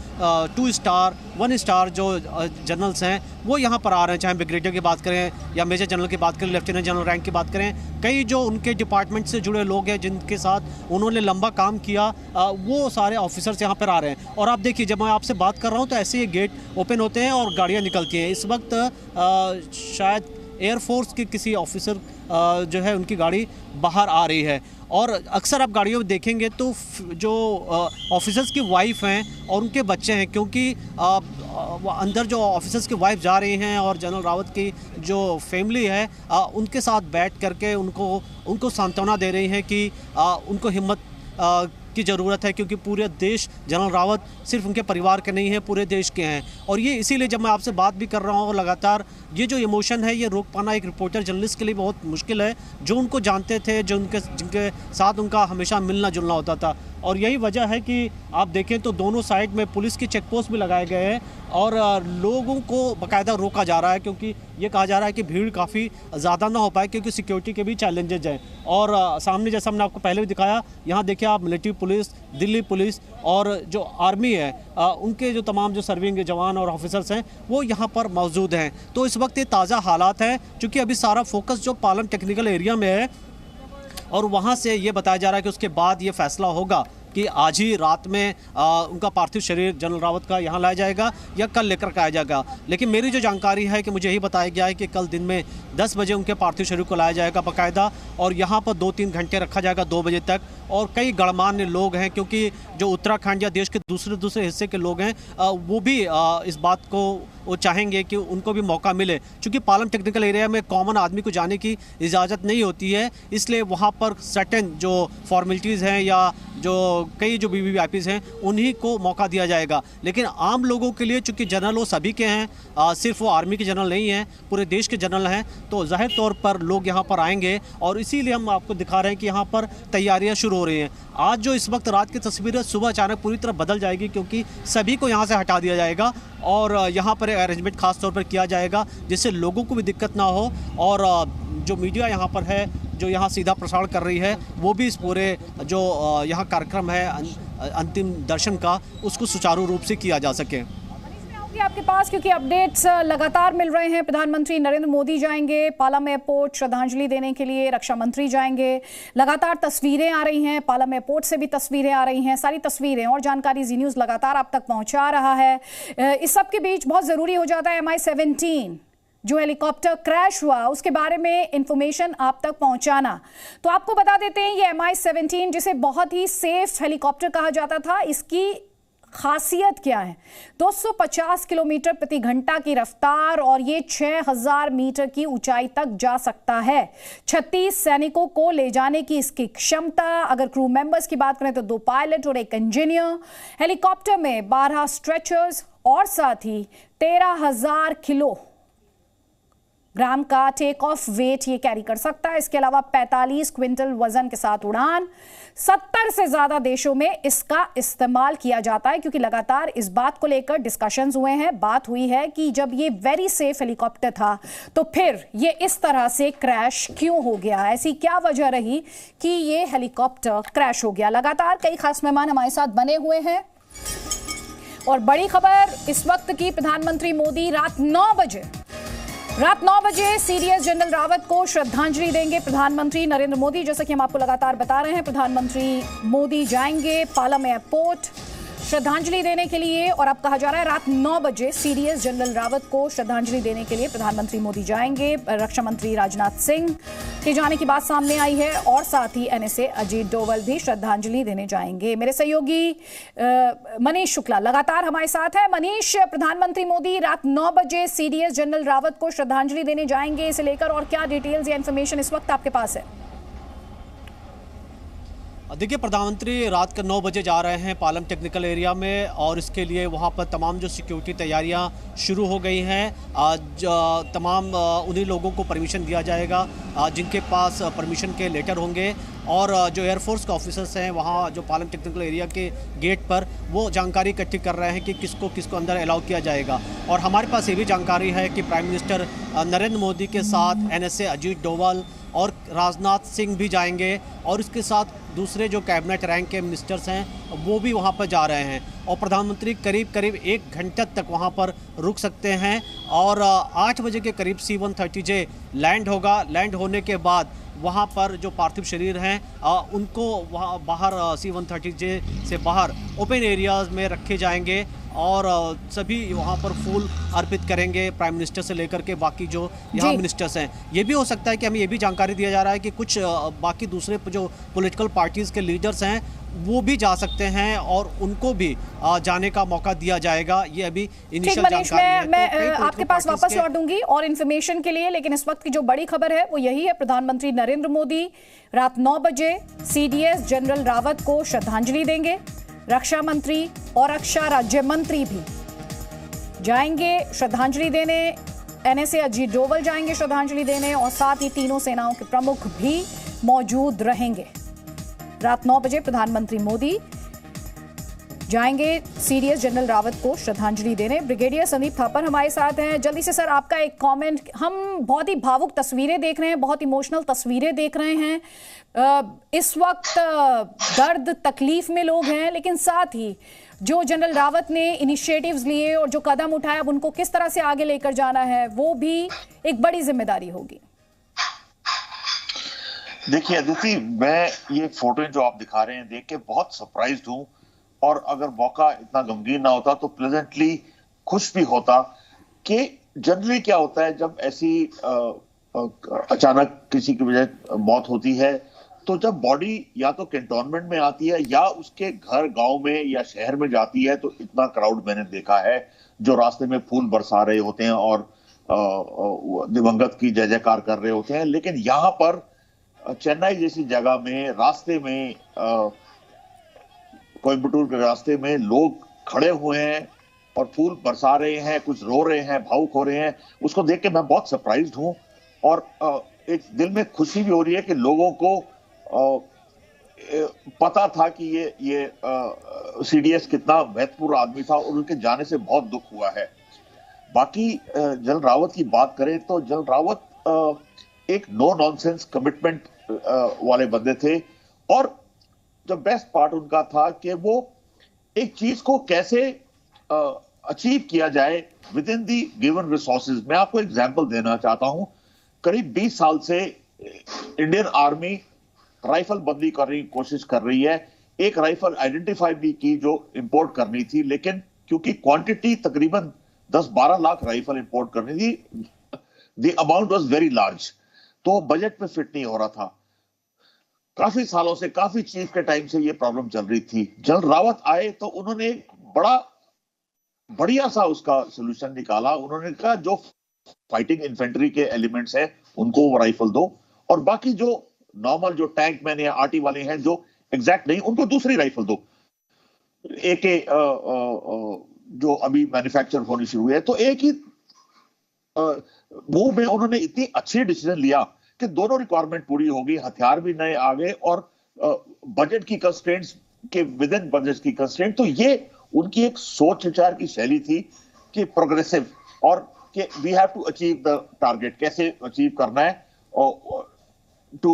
2 स्टार 1 स्टार जो जनरल्स हैं वो यहाँ पर आ रहे हैं, चाहे ब्रिगेडियर की बात करें या मेजर जनरल की बात करें, लेफ्टिनेंट जनरल रैंक की बात करें। कई जो उनके डिपार्टमेंट से जुड़े लोग हैं जिनके साथ उन्होंने लंबा काम किया, वो सारे ऑफिसर्स यहाँ पर आ रहे हैं। और आप देखिए, जब मैं आपसे बात कर रहा हूँ तो ऐसे ही गेट ओपन होते हैं और गाड़ियाँ निकलती हैं। इस वक्त शायद एयरफोर्स के किसी ऑफिसर जो है उनकी गाड़ी बाहर आ रही है। और अक्सर आप गाड़ियों में देखेंगे तो जो ऑफिसर्स की वाइफ हैं और उनके बच्चे हैं, क्योंकि अंदर जो ऑफिसर्स की वाइफ जा रही हैं और जनरल रावत की जो फैमिली है उनके साथ बैठ करके उनको सांत्वना दे रही हैं कि उनको हिम्मत की ज़रूरत है, क्योंकि पूरे देश जनरल रावत सिर्फ उनके परिवार के नहीं है, पूरे देश के हैं। और ये इसीलिए जब मैं आपसे बात भी कर रहा हूँ लगातार, ये जो इमोशन है ये रोक पाना एक रिपोर्टर जर्नलिस्ट के लिए बहुत मुश्किल है, जो उनको जानते थे, जो जिनके साथ उनका हमेशा मिलना जुलना होता था। और यही वजह है कि आप देखें तो दोनों साइड में पुलिस की चेक पोस्ट भी लगाए गए हैं और लोगों को बाकायदा रोका जा रहा है, क्योंकि ये कहा जा रहा है कि भीड़ काफ़ी ज़्यादा ना हो पाए क्योंकि सिक्योरिटी के भी चैलेंजेज हैं। और सामने जैसा हमने आपको पहले भी दिखाया, यहाँ देखिए आप मिलिट्री पुलिस, दिल्ली पुलिस और जो आर्मी है उनके जो तमाम जो सर्विंग जवान और ऑफिसर्स हैं वो यहाँ पर मौजूद हैं। तो इस वक्त ये ताज़ा हालात हैं, चूँकि अभी सारा फोकस जो पालम टेक्निकल एरिया में है और वहाँ से ये बताया जा रहा है कि उसके बाद ये फैसला होगा कि आज ही रात में उनका पार्थिव शरीर जनरल रावत का यहाँ लाया जाएगा या कल लेकर के आया जाएगा। लेकिन मेरी जो जानकारी है कि मुझे यही बताया गया है कि कल दिन में 10 बजे उनके पार्थिव शरीर को लाया जाएगा बाकायदा, और यहाँ पर 2-3 घंटे रखा जाएगा 2 बजे तक। और कई गणमान्य लोग हैं, क्योंकि जो उत्तराखंड या देश के दूसरे हिस्से के लोग हैं वो भी इस बात को वो चाहेंगे कि उनको भी मौका मिले। क्योंकि पालम टेक्निकल एरिया में कॉमन आदमी को जाने की इजाज़त नहीं होती है, इसलिए वहाँ पर सर्टेन जो फॉर्मेलिटीज़ हैं या जो कई जो वीवीआईपीज़ हैं उन्हीं को मौका दिया जाएगा। लेकिन आम लोगों के लिए, चूँकि जनरल वो सभी के हैं, सिर्फ वो आर्मी के जनरल नहीं हैं, पूरे देश के जनरल हैं, तो जाहिर तौर पर लोग यहाँ पर आएंगे। और इसीलिए हम आपको दिखा रहे हैं कि यहाँ पर तैयारियाँ शुरू हो रही हैं। आज जो इस वक्त रात की तस्वीर है, सुबह अचानक पूरी तरह बदल जाएगी, क्योंकि सभी को यहाँ से हटा दिया जाएगा और यहाँ पर अरेंजमेंट खास तौर पर किया जाएगा जिससे लोगों को भी दिक्कत ना हो। और जो मीडिया यहाँ पर है, जो यहाँ सीधा प्रसारण कर रही है, वो भी इस पूरे जो यहाँ कार्यक्रम है अंतिम दर्शन का, उसको सुचारू रूप से किया जा सके। आपके पास, क्योंकि अपडेट्स लगातार मिल रहे हैं। प्रधानमंत्री नरेंद्र मोदी जाएंगे पालम एयरपोर्ट श्रद्धांजलि देने के लिए, रक्षा मंत्री जाएंगे, लगातार तस्वीरें आ रही हैं, पालम एयरपोर्ट से भी तस्वीरें आ रही हैं, सारी तस्वीरें और जानकारी जी न्यूज़ लगातार आप तक पहुंचा रहा है। इस सब के बीच बहुत ज़रूरी हो जाता है MI-17 जो हेलीकॉप्टर क्रैश हुआ उसके बारे में इंफॉर्मेशन आप तक पहुंचाना। तो आपको बता देते हैं, ये MI-17 जिसे बहुत ही सेफ हेलीकॉप्टर कहा जाता था, इसकी खासियत क्या है? 250 किलोमीटर प्रति घंटा की रफ्तार और ये 6000 मीटर की ऊंचाई तक जा सकता है। 36 सैनिकों को ले जाने की इसकी क्षमता। अगर क्रू मेंबर्स की बात करें तो 2 पायलट और 1 इंजीनियर। हेलीकॉप्टर में 12 स्ट्रेचर्स और साथ ही 13,000 किलोग्राम का टेक ऑफ वेट ये कैरी कर सकता है। इसके अलावा 45 क्विंटल वजन के साथ उड़ान। 70 से ज्यादा देशों में इसका इस्तेमाल किया जाता है, क्योंकि लगातार इस बात को लेकर डिस्कशंस हुए हैं। बात हुई है कि जब ये वेरी सेफ हेलीकॉप्टर था तो फिर ये इस तरह से क्रैश क्यों हो गया, ऐसी क्या वजह रही कि ये हेलीकॉप्टर क्रैश हो गया। लगातार कई खास मेहमान हमारे साथ बने हुए हैं और बड़ी खबर इस वक्त की, प्रधानमंत्री मोदी रात 9 बजे सीडीएस जनरल रावत को श्रद्धांजलि देंगे। प्रधानमंत्री नरेंद्र मोदी, जैसा कि हम आपको लगातार बता रहे हैं, प्रधानमंत्री मोदी जाएंगे पालम एयरपोर्ट श्रद्धांजलि देने के लिए। और अब कहा जा रहा है रात 9 बजे सीडीएस जनरल रावत को श्रद्धांजलि देने के लिए प्रधानमंत्री मोदी जाएंगे। रक्षा मंत्री राजनाथ सिंह के जाने की बात सामने आई है और साथ ही एनएसए अजीत डोवल भी श्रद्धांजलि देने जाएंगे। मेरे सहयोगी मनीष शुक्ला लगातार हमारे साथ है। मनीष, प्रधानमंत्री मोदी रात 9 बजे सीडीएस जनरल रावत को श्रद्धांजलि देने जाएंगे, इसे लेकर और क्या डिटेल्स या इंफॉर्मेशन इस वक्त आपके पास है? देखिए, प्रधानमंत्री रात के 9 बजे जा रहे हैं पालम टेक्निकल एरिया में और इसके लिए वहाँ पर तमाम जो सिक्योरिटी तैयारियाँ शुरू हो गई हैं। आज तमाम उन्हीं लोगों को परमिशन दिया जाएगा जिनके पास परमिशन के लेटर होंगे। और जो एयरफोर्स के ऑफिसर्स हैं वहाँ जो पालम टेक्निकल एरिया के गेट पर, वो जानकारी इकट्ठी कर रहे हैं कि किसको अंदर अलाउ किया जाएगा। और हमारे पास ये भी जानकारी है कि प्राइम मिनिस्टर नरेंद्र मोदी के साथ एनएसए अजीत डोवल और राजनाथ सिंह भी जाएंगे और इसके साथ दूसरे जो कैबिनेट रैंक के मिनिस्टर्स हैं वो भी वहाँ पर जा रहे हैं। और प्रधानमंत्री करीब 1 घंटे तक वहाँ पर रुक सकते हैं और 8 बजे के करीब C-130J लैंड होगा। लैंड होने के बाद वहाँ पर जो पार्थिव शरीर हैं उनको वहाँ बाहर C-130J से बाहर ओपन एरियाज़ में रखे जाएंगे और सभी वहाँ पर फूल अर्पित करेंगे, प्राइम मिनिस्टर से लेकर के बाकी जो यहाँ मिनिस्टर्स हैं। ये भी हो सकता है कि हमें ये भी जानकारी दिया जा रहा है कि कुछ बाकी दूसरे जो पॉलिटिकल पार्टीज़ के लीडर्स हैं वो भी जा सकते हैं और उनको भी जाने का मौका दिया जाएगा। ये अभी इनिशियल जानकारी है। मैं आपके पास वापस लौटूंगी और इन्फॉर्मेशन के लिए, लेकिन इस वक्त की जो बड़ी खबर है वो यही है, प्रधानमंत्री नरेंद्र मोदी रात 9 बजे सीडीएस जनरल रावत को श्रद्धांजलि देंगे। रक्षा मंत्री और रक्षा राज्य मंत्री भी जाएंगे श्रद्धांजलि देने। एनएसए अजीत डोवल जाएंगे श्रद्धांजलि देने और साथ ही तीनों सेनाओं के प्रमुख भी मौजूद रहेंगे। रात 9 बजे प्रधानमंत्री मोदी जाएंगे सीडीएस जनरल रावत को श्रद्धांजलि देने। ब्रिगेडियर संदीप थापर हमारे साथ हैं। जल्दी से सर आपका एक कमेंट। हम बहुत ही भावुक तस्वीरें देख रहे हैं, बहुत इमोशनल तस्वीरें देख रहे हैं। इस वक्त दर्द तकलीफ में लोग हैं, लेकिन साथ ही जो जनरल रावत ने इनिशिएटिव्स लिए और जो कदम उठाया, अब उनको किस तरह से आगे लेकर जाना है, वो भी एक बड़ी जिम्मेदारी होगी। देखिए अदिति, मैं ये फोटो जो आप दिखा रहे हैं देख के बहुत सरप्राइज्ड हूँ, और अगर मौका इतना गमगीन ना होता तो प्लेजेंटली खुश भी होता कि जनरली क्या होता है जब ऐसी अचानक किसी की वजह मौत होती है, तो जब बॉडी या तो कैंटोनमेंट में आती है या उसके घर गांव में या शहर में जाती है, तो इतना क्राउड मैंने देखा है जो रास्ते में फूल बरसा रहे होते हैं और दिवंगत की जय जयकार कर रहे होते हैं। लेकिन यहाँ पर चेन्नई जैसी जगह में रास्ते में कोयम्बटूर के रास्ते में लोग खड़े हुए हैं और फूल बरसा रहे हैं, कुछ रो रहे हैं, भावुक हो रहे हैं। उसको देख के मैं बहुत सरप्राइज्ड हूँ और एक दिल में खुशी भी हो रही है कि लोगों को पता था कि ये सीडीएस कितना महत्वपूर्ण आदमी था और उनके जाने से बहुत दुख हुआ है। बाकी जनरल रावत की बात करें तो जनरल रावत एक नो नॉनसेंस कमिटमेंट वाले बंदे थे, और जो बेस्ट पार्ट उनका था कि वो एक चीज को कैसे अचीव किया जाए with in the given resources. मैं आपको एग्जांपल देना चाहता हूं। करीब 20 साल से इंडियन आर्मी राइफल बंदी करने की कोशिश कर रही है। एक राइफल आइडेंटिफाई भी की जो इंपोर्ट करनी थी, लेकिन क्योंकि क्वांटिटी तकरीबन 10-12 लाख राइफल इंपोर्ट करनी थी, the amount was very large, तो बजट में फिट नहीं हो रहा था। काफी सालों से, काफी चीफ के टाइम से ये प्रॉब्लम चल रही थी। जनरल रावत आए तो उन्होंने बड़ा बढ़िया सा उसका सोल्यूशन निकाला। उन्होंने कहा जो फाइटिंग इन्फेंट्री के एलिमेंट्स हैं उनको वो राइफल दो, और बाकी जो नॉर्मल जो टैंक मैन या आर्टी वाले हैं जो एग्जैक्ट नहीं, उनको दूसरी राइफल दो। एक जो अभी मैन्युफैक्चर होनी शुरू है, तो एक ही मूव में उन्होंने इतनी अच्छी डिसीजन लिया कि दोनों रिक्वायरमेंट पूरी होगी, हथियार भी नए आ गए और बजट की कंस्ट्रेंट्स के विद इन बजट की कंस्ट्रेंट। तो ये उनकी एक सोच विचार की शैली थी कि प्रोग्रेसिव, और कि we have to achieve the target, कैसे अचीव करना है to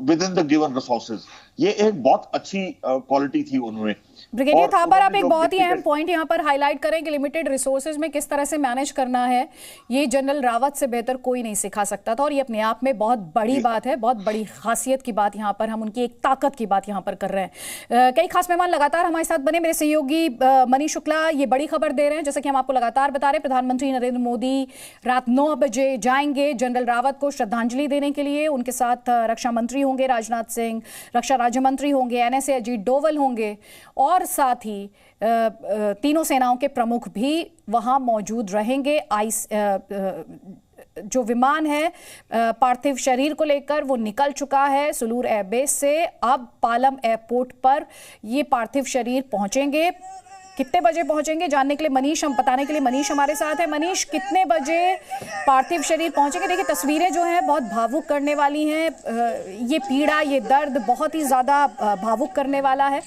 within the given resources. ये एक बहुत अच्छी क्वालिटी थी उनमें। ब्रिगेडियर थापर, आप एक बहुत ही अहम पॉइंट यहाँ पर हाईलाइट करें कि लिमिटेड रिसोर्सेज में किस तरह से मैनेज करना है, ये जनरल रावत से बेहतर कोई नहीं सिखा सकता था, और ये अपने आप में बहुत बड़ी बात है, बहुत बड़ी खासियत की बात यहाँ पर, हम उनकी एक ताकत की बात यहाँ पर कर रहे हैं। कई खास मेहमान लगातार हमारे साथ बने। मेरे सहयोगी मनीष शुक्ला ये बड़ी खबर दे रहे हैं, जैसा कि हम आपको लगातार बता रहे हैं, प्रधानमंत्री नरेंद्र मोदी रात 9 बजे जाएंगे जनरल रावत को श्रद्धांजलि देने के लिए। उनके साथ रक्षा मंत्री होंगे राजनाथ सिंह, रक्षा राज्य मंत्री होंगे एनएसए अजीत डोवल होंगे, और साथ ही तीनों सेनाओं के प्रमुख भी वहां मौजूद रहेंगे। जो विमान है पार्थिव शरीर को लेकर वो निकल चुका है सुलूर एयरबेस से। अब पालम एयरपोर्ट पर ये पार्थिव शरीर पहुंचेंगे। कितने बजे पहुंचेंगे जानने के लिए मनीष हम बताने के लिए मनीष हमारे साथ है। मनीष, कितने बजे पार्थिव शरीर पहुंचेंगे? देखिए तस्वीरें जो हैं बहुत भावुक करने वाली हैं। ये पीड़ा, ये दर्द बहुत ही ज़्यादा भावुक करने वाला है।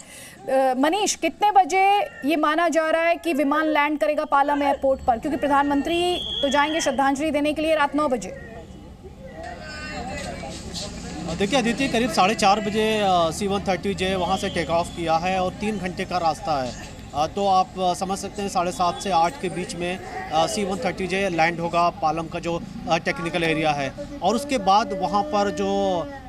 मनीष, कितने बजे ये माना जा रहा है कि विमान लैंड करेगा पालम एयरपोर्ट पर, क्योंकि प्रधानमंत्री तो जाएंगे श्रद्धांजलि देने के लिए रात 9 बजे। देखिए अदिति, करीब 4:30 बजे C-130J वहाँ से टेक ऑफ किया है और 3 घंटे का रास्ता है। तो आप समझ सकते हैं 7:30 से 8 के बीच में C-130J लैंड होगा पालम का जो टेक्निकल एरिया है, और उसके बाद वहाँ पर जो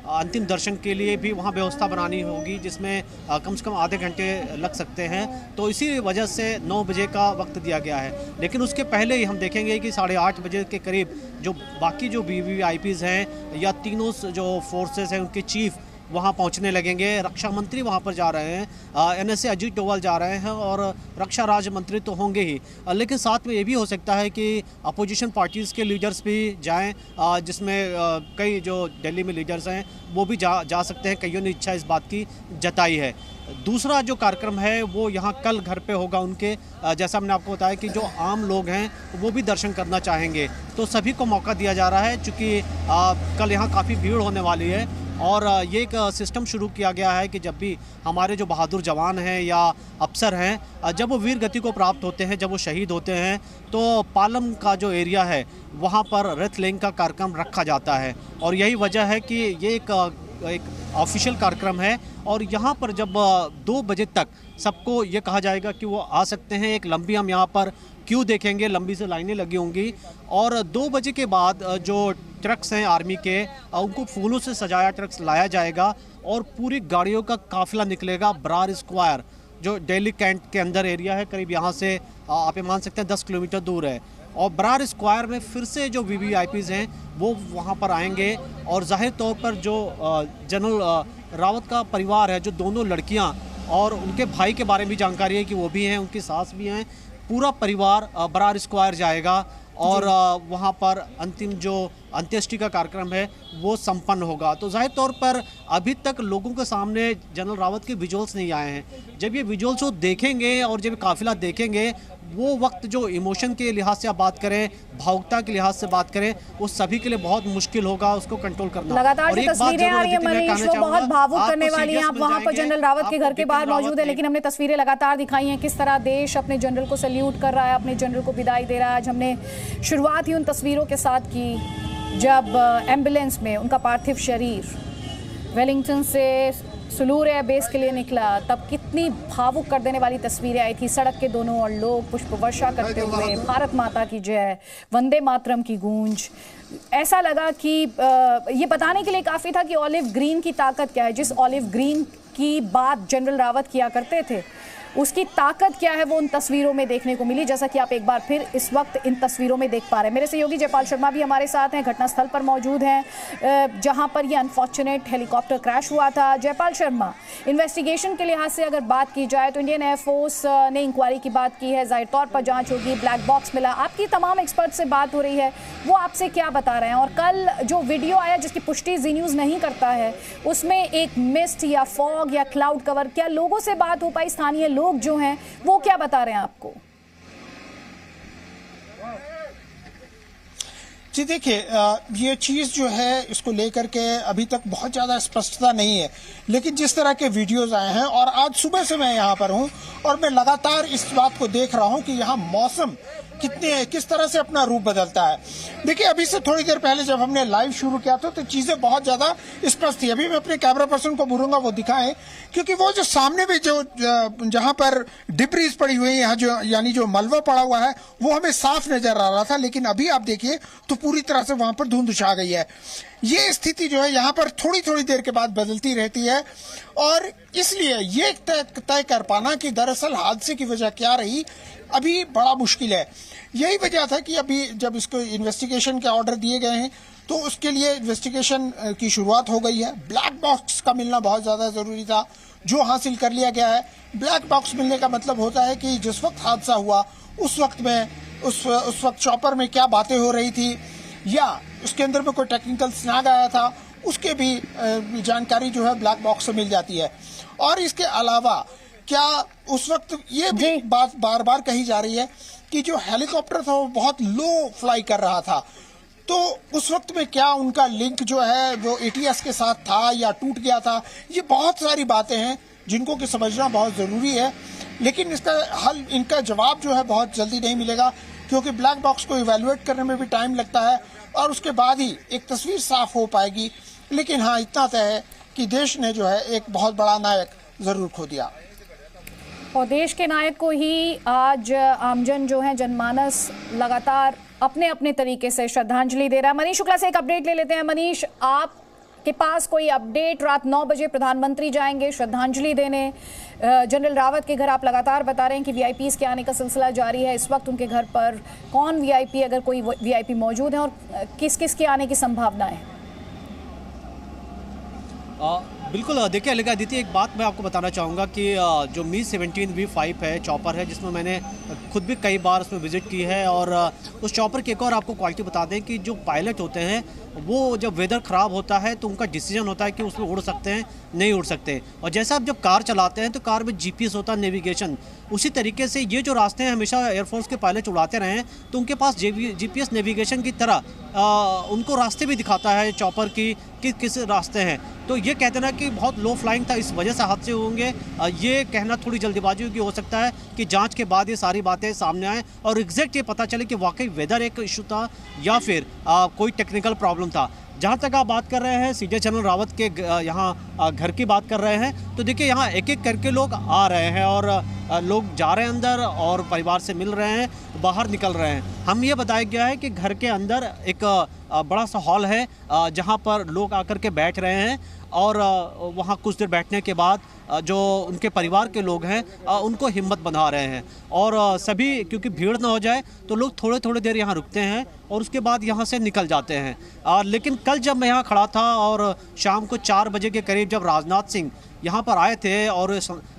अंतिम दर्शन के लिए भी वहाँ व्यवस्था बनानी होगी, जिसमें कम से कम आधे घंटे लग सकते हैं। तो इसी वजह से 9 बजे का वक्त दिया गया है। लेकिन उसके पहले ही हम देखेंगे कि 8:30 बजे के करीब जो बाकी जो VVIPs हैं या तीनों जो फोर्सेस हैं उनके चीफ वहाँ पहुँचने लगेंगे। रक्षा मंत्री वहाँ पर जा रहे हैं, एनएसए अजीत डोवल जा रहे हैं, और रक्षा राज्य मंत्री तो होंगे ही, लेकिन साथ में ये भी हो सकता है कि अपोजिशन पार्टीज़ के लीडर्स भी जाएं, जिसमें कई जो दिल्ली में लीडर्स हैं वो भी जा सकते हैं। कईयों ने इच्छा इस बात की जताई है। दूसरा जो कार्यक्रम है वो यहाँ कल घर पे होगा उनके, जैसा हमने आपको बताया कि जो आम लोग हैं वो भी दर्शन करना चाहेंगे, तो सभी को मौका दिया जा रहा है। चूँकि कल यहाँ काफ़ी भीड़ होने वाली है, और ये एक सिस्टम शुरू किया गया है कि जब भी हमारे जो बहादुर जवान हैं या अफसर हैं, जब वो वीर गति को प्राप्त होते हैं, जब वो शहीद होते हैं, तो पालम का जो एरिया है वहाँ पर रथ लेंग का कार्यक्रम रखा जाता है। और यही वजह है कि ये एक ऑफिशियल कार्यक्रम है और यहाँ पर जब 2 बजे तक सबको ये कहा जाएगा कि वो आ सकते हैं। एक लंबी हम यहाँ पर क्यों देखेंगे, लंबी से लाइनें लगी होंगी और 2 बजे के बाद जो ट्रक्स हैं आर्मी के, उनको फूलों से सजाया ट्रक्स लाया जाएगा और पूरी गाड़ियों का काफिला निकलेगा। बरार स्क्वायर जो दिल्ली कैंट के अंदर एरिया है, करीब यहाँ से आप ये मान सकते हैं 10 किलोमीटर दूर है। और बरार स्क्वायर में फिर से जो VVIPs हैं वो वहाँ पर आएंगे और जाहिर तौर पर जो जनरल रावत का परिवार है, जो दोनों लड़कियाँ और उनके भाई के बारे में भी जानकारी है कि वो भी हैं, उनकी सास भी हैं, पूरा परिवार बरार स्क्वायर जाएगा और वहाँ पर अंतिम जो अंत्येष्टि का कार्यक्रम है वो संपन्न होगा। तो जाहिर तौर पर अभी तक लोगों के सामने जनरल रावत के विजुअल्स नहीं आए हैं। जब ये विजुअल्स वो देखेंगे और जब काफिला देखेंगे, वो वक्त जो इमोशन के लिहाज से आप बात करें, भावुकता के लिहाज से बात करें, वो सभी के लिए बहुत मुश्किल होगा उसको कंट्रोल करना। लगातार जो तस्वीरें आ रही है मनीष, वो बहुत भावुक करने वाली हैं। आप वहां पर जनरल रावत के घर के बाहर मौजूद है, लेकिन हमने तस्वीरें लगातार दिखाई हैं किस तरह देश अपने जनरल को सल्यूट कर रहा है, अपने जनरल को विदाई दे रहा है। आज हमने शुरुआत ही उन तस्वीरों के साथ की जब एम्बुलेंस में उनका पार्थिव शरीर वेलिंगटन से सुलूर एयरबेस के लिए निकला, तब कितनी भावुक कर देने वाली तस्वीरें आई थी। सड़क के दोनों ओर लोग पुष्प वर्षा करते हुए भारत माता की जय, वंदे मातरम की गूंज। ऐसा लगा कि ये बताने के लिए काफ़ी था कि ऑलिव ग्रीन की ताकत क्या है। जिस ऑलिव ग्रीन की बात जनरल रावत किया करते थे, उसकी ताकत क्या है वो उन तस्वीरों में देखने को मिली, जैसा कि आप एक बार फिर इस वक्त इन तस्वीरों में देख पा रहे हैं। मेरे सहयोगी जयपाल शर्मा भी हमारे साथ हैं, घटनास्थल पर मौजूद हैं जहां पर ये अनफॉर्चुनेट हेलीकॉप्टर क्रैश हुआ था। जयपाल शर्मा, इन्वेस्टिगेशन के लिहाज से अगर बात की जाए तो इंडियन एयरफोर्स ने इंक्वायरी की बात की है, जाहिर तौर पर जांच होगी, ब्लैक बॉक्स मिला। आपकी तमाम एक्सपर्ट से बात हो रही है, वो आपसे क्या बता रहे हैं? और कल जो वीडियो आया जिसकी पुष्टि जी न्यूज़ नहीं करता है, उसमें एक मिस्ट या फॉग या क्लाउड कवर, क्या लोगों से बात हो पाई? स्थानीय लोग जो हैं वो क्या बता रहे हैं आपको? जी देखिए, ये चीज़ जो है इसको लेकर के अभी तक बहुत ज़्यादा स्पष्टता नहीं है, लेकिन जिस तरह के वीडियोस आए हैं और आज सुबह से मैं यहाँ पर हूँ और मैं लगातार इस बात को देख रहा हूँ कि यहाँ मौसम किस तरह से अपना रूप बदलता है। देखिए, अभी से थोड़ी देर पहले जब हमने लाइव शुरू किया था तो चीजें बहुत ज्यादा स्पष्ट थी। अभी मैं अपने कैमरा पर्सन को बोलूंगा वो दिखाएं, क्योंकि वो जो सामने भी जो जहां पर डिब्रीज पड़ी हुई है, यहाँ जो यानी जो मलबा पड़ा हुआ है, वो हमें साफ नजर आ रहा था, लेकिन अभी आप देखिए तो पूरी तरह से वहां पर धुंध छा गई है। ये स्थिति जो है यहाँ पर थोड़ी थोड़ी देर के बाद बदलती रहती है और इसलिए ये तय कर पाना कि दरअसल हादसे की वजह क्या रही अभी बड़ा मुश्किल है। यही वजह था कि अभी जब इसको इन्वेस्टिगेशन के ऑर्डर दिए गए हैं तो उसके लिए इन्वेस्टिगेशन की शुरुआत हो गई है। ब्लैक बॉक्स का मिलना बहुत ज़्यादा ज़रूरी था, जो हासिल कर लिया गया है। ब्लैक बॉक्स मिलने का मतलब होता है कि जिस वक्त हादसा हुआ उस वक्त में उस वक्त चॉपर में क्या बातें हो रही थी या उसके अंदर में कोई टेक्निकल स्नैग आया था, उसके भी जानकारी जो है ब्लैक बॉक्स से मिल जाती है। और इसके अलावा क्या उस वक्त ये भी बात बार बार कही जा रही है कि जो हेलीकॉप्टर था वो बहुत लो फ्लाई कर रहा था, तो उस वक्त में क्या उनका लिंक जो है वो ATS के साथ था या टूट गया था। ये बहुत सारी बातें हैं जिनको कि समझना बहुत ज़रूरी है, लेकिन इसका हल, इनका जवाब जो है बहुत जल्दी नहीं मिलेगा, क्योंकि ब्लैक बॉक्स को इवेल्युएट करने में भी टाइम लगता है और उसके बाद ही एक तस्वीर साफ हो पाएगी। लेकिन हाँ, इतना तय है कि देश ने जो है एक बहुत बड़ा नायक ज़रूर खो दिया। और देश के नायक को ही आज आमजन जो है, जनमानस लगातार अपने अपने तरीके से श्रद्धांजलि दे रहा है। मनीष शुक्ला से एक अपडेट ले लेते हैं। मनीष, आपके पास कोई अपडेट? रात 9 बजे प्रधानमंत्री जाएंगे श्रद्धांजलि देने जनरल रावत के घर। आप लगातार बता रहे हैं कि VIPs के आने का सिलसिला जारी है। इस वक्त उनके घर पर कौन VIP, अगर कोई VIP मौजूद है, और किस किस के आने की संभावना है? बिल्कुल, देखिए अलग आदित्य, एक बात मैं आपको बताना चाहूँगा कि जो मी 17 V5 है, चॉपर है, जिसमें मैंने खुद भी कई बार उसमें विज़िट की है, और उस चॉपर की एक और आपको क्वालिटी बता दें कि जो पायलट होते हैं वो जब वेदर ख़राब होता है तो उनका डिसीजन होता है कि उसमें उड़ सकते हैं, नहीं उड़ सकते। और जैसा आप जब कार चलाते हैं तो कार में GPS होता है, नेविगेशन। उसी तरीके से ये जो रास्ते हैं हमेशा एयरफोर्स के पायलट उड़ाते रहे हैं, तो उनके पास GPS नेविगेशन की तरह उनको रास्ते भी दिखाता है चॉपर की कि किस रास्ते हैं। तो ये कहते ना कि बहुत लो फ्लाइंग था, इस वजह से हादसे होंगे, ये कहना थोड़ी जल्दीबाजी की हो सकता है कि जांच के बाद ये सारी बातें सामने आए और एग्जैक्ट ये पता चले कि वाकई वेदर एक इशू था या फिर कोई टेक्निकल प्रॉब्लम था। जहाँ तक आप बात कर रहे हैं सीडीएस जनरल रावत के यहाँ घर की बात कर रहे हैं, तो देखिए यहाँ एक एक करके लोग आ रहे हैं और लोग जा रहे हैं अंदर और परिवार से मिल रहे हैं, बाहर निकल रहे हैं। हम ये बताया गया है कि घर के अंदर एक बड़ा सा हॉल है जहाँ पर लोग आकर के बैठ रहे हैं और वहाँ कुछ देर बैठने के बाद जो उनके परिवार के लोग हैं उनको हिम्मत बंधा रहे हैं और सभी, क्योंकि भीड़ ना हो जाए तो लोग थोड़े थोड़े देर यहाँ रुकते हैं और उसके बाद यहाँ से निकल जाते हैं। लेकिन कल जब मैं यहाँ खड़ा था और शाम को 4 बजे के करीब जब राजनाथ सिंह यहाँ पर आए थे और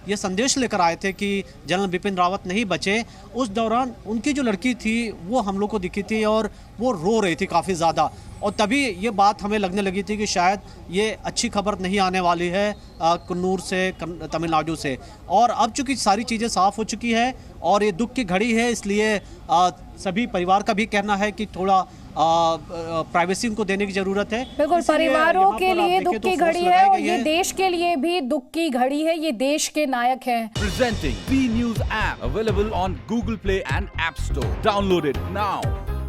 ये संदेश लेकर आए थे कि जनरल बिपिन रावत नहीं बचे, उस दौरान उनकी जो लड़की थी वो हम लोग को दिखी थी और वो रो रही थी काफ़ी ज़्यादा, और तभी ये बात हमें लगने लगी थी कि शायद ये अच्छी खबर नहीं आने वाली है कन्नूर से, तमिलनाडु से। और अब चूँकि सारी चीज़ें साफ़ हो चुकी है और ये दुख की घड़ी है, इसलिए सभी परिवार का भी कहना है कि थोड़ा प्राइवेसी उनको देने की जरूरत है। बिल्कुल, परिवारों के लिए दुख की घड़ी है और ये देश के लिए भी दुख की घड़ी है। ये देश के नायक हैं। Presenting B News app available on Google Play and App Store. Download it now.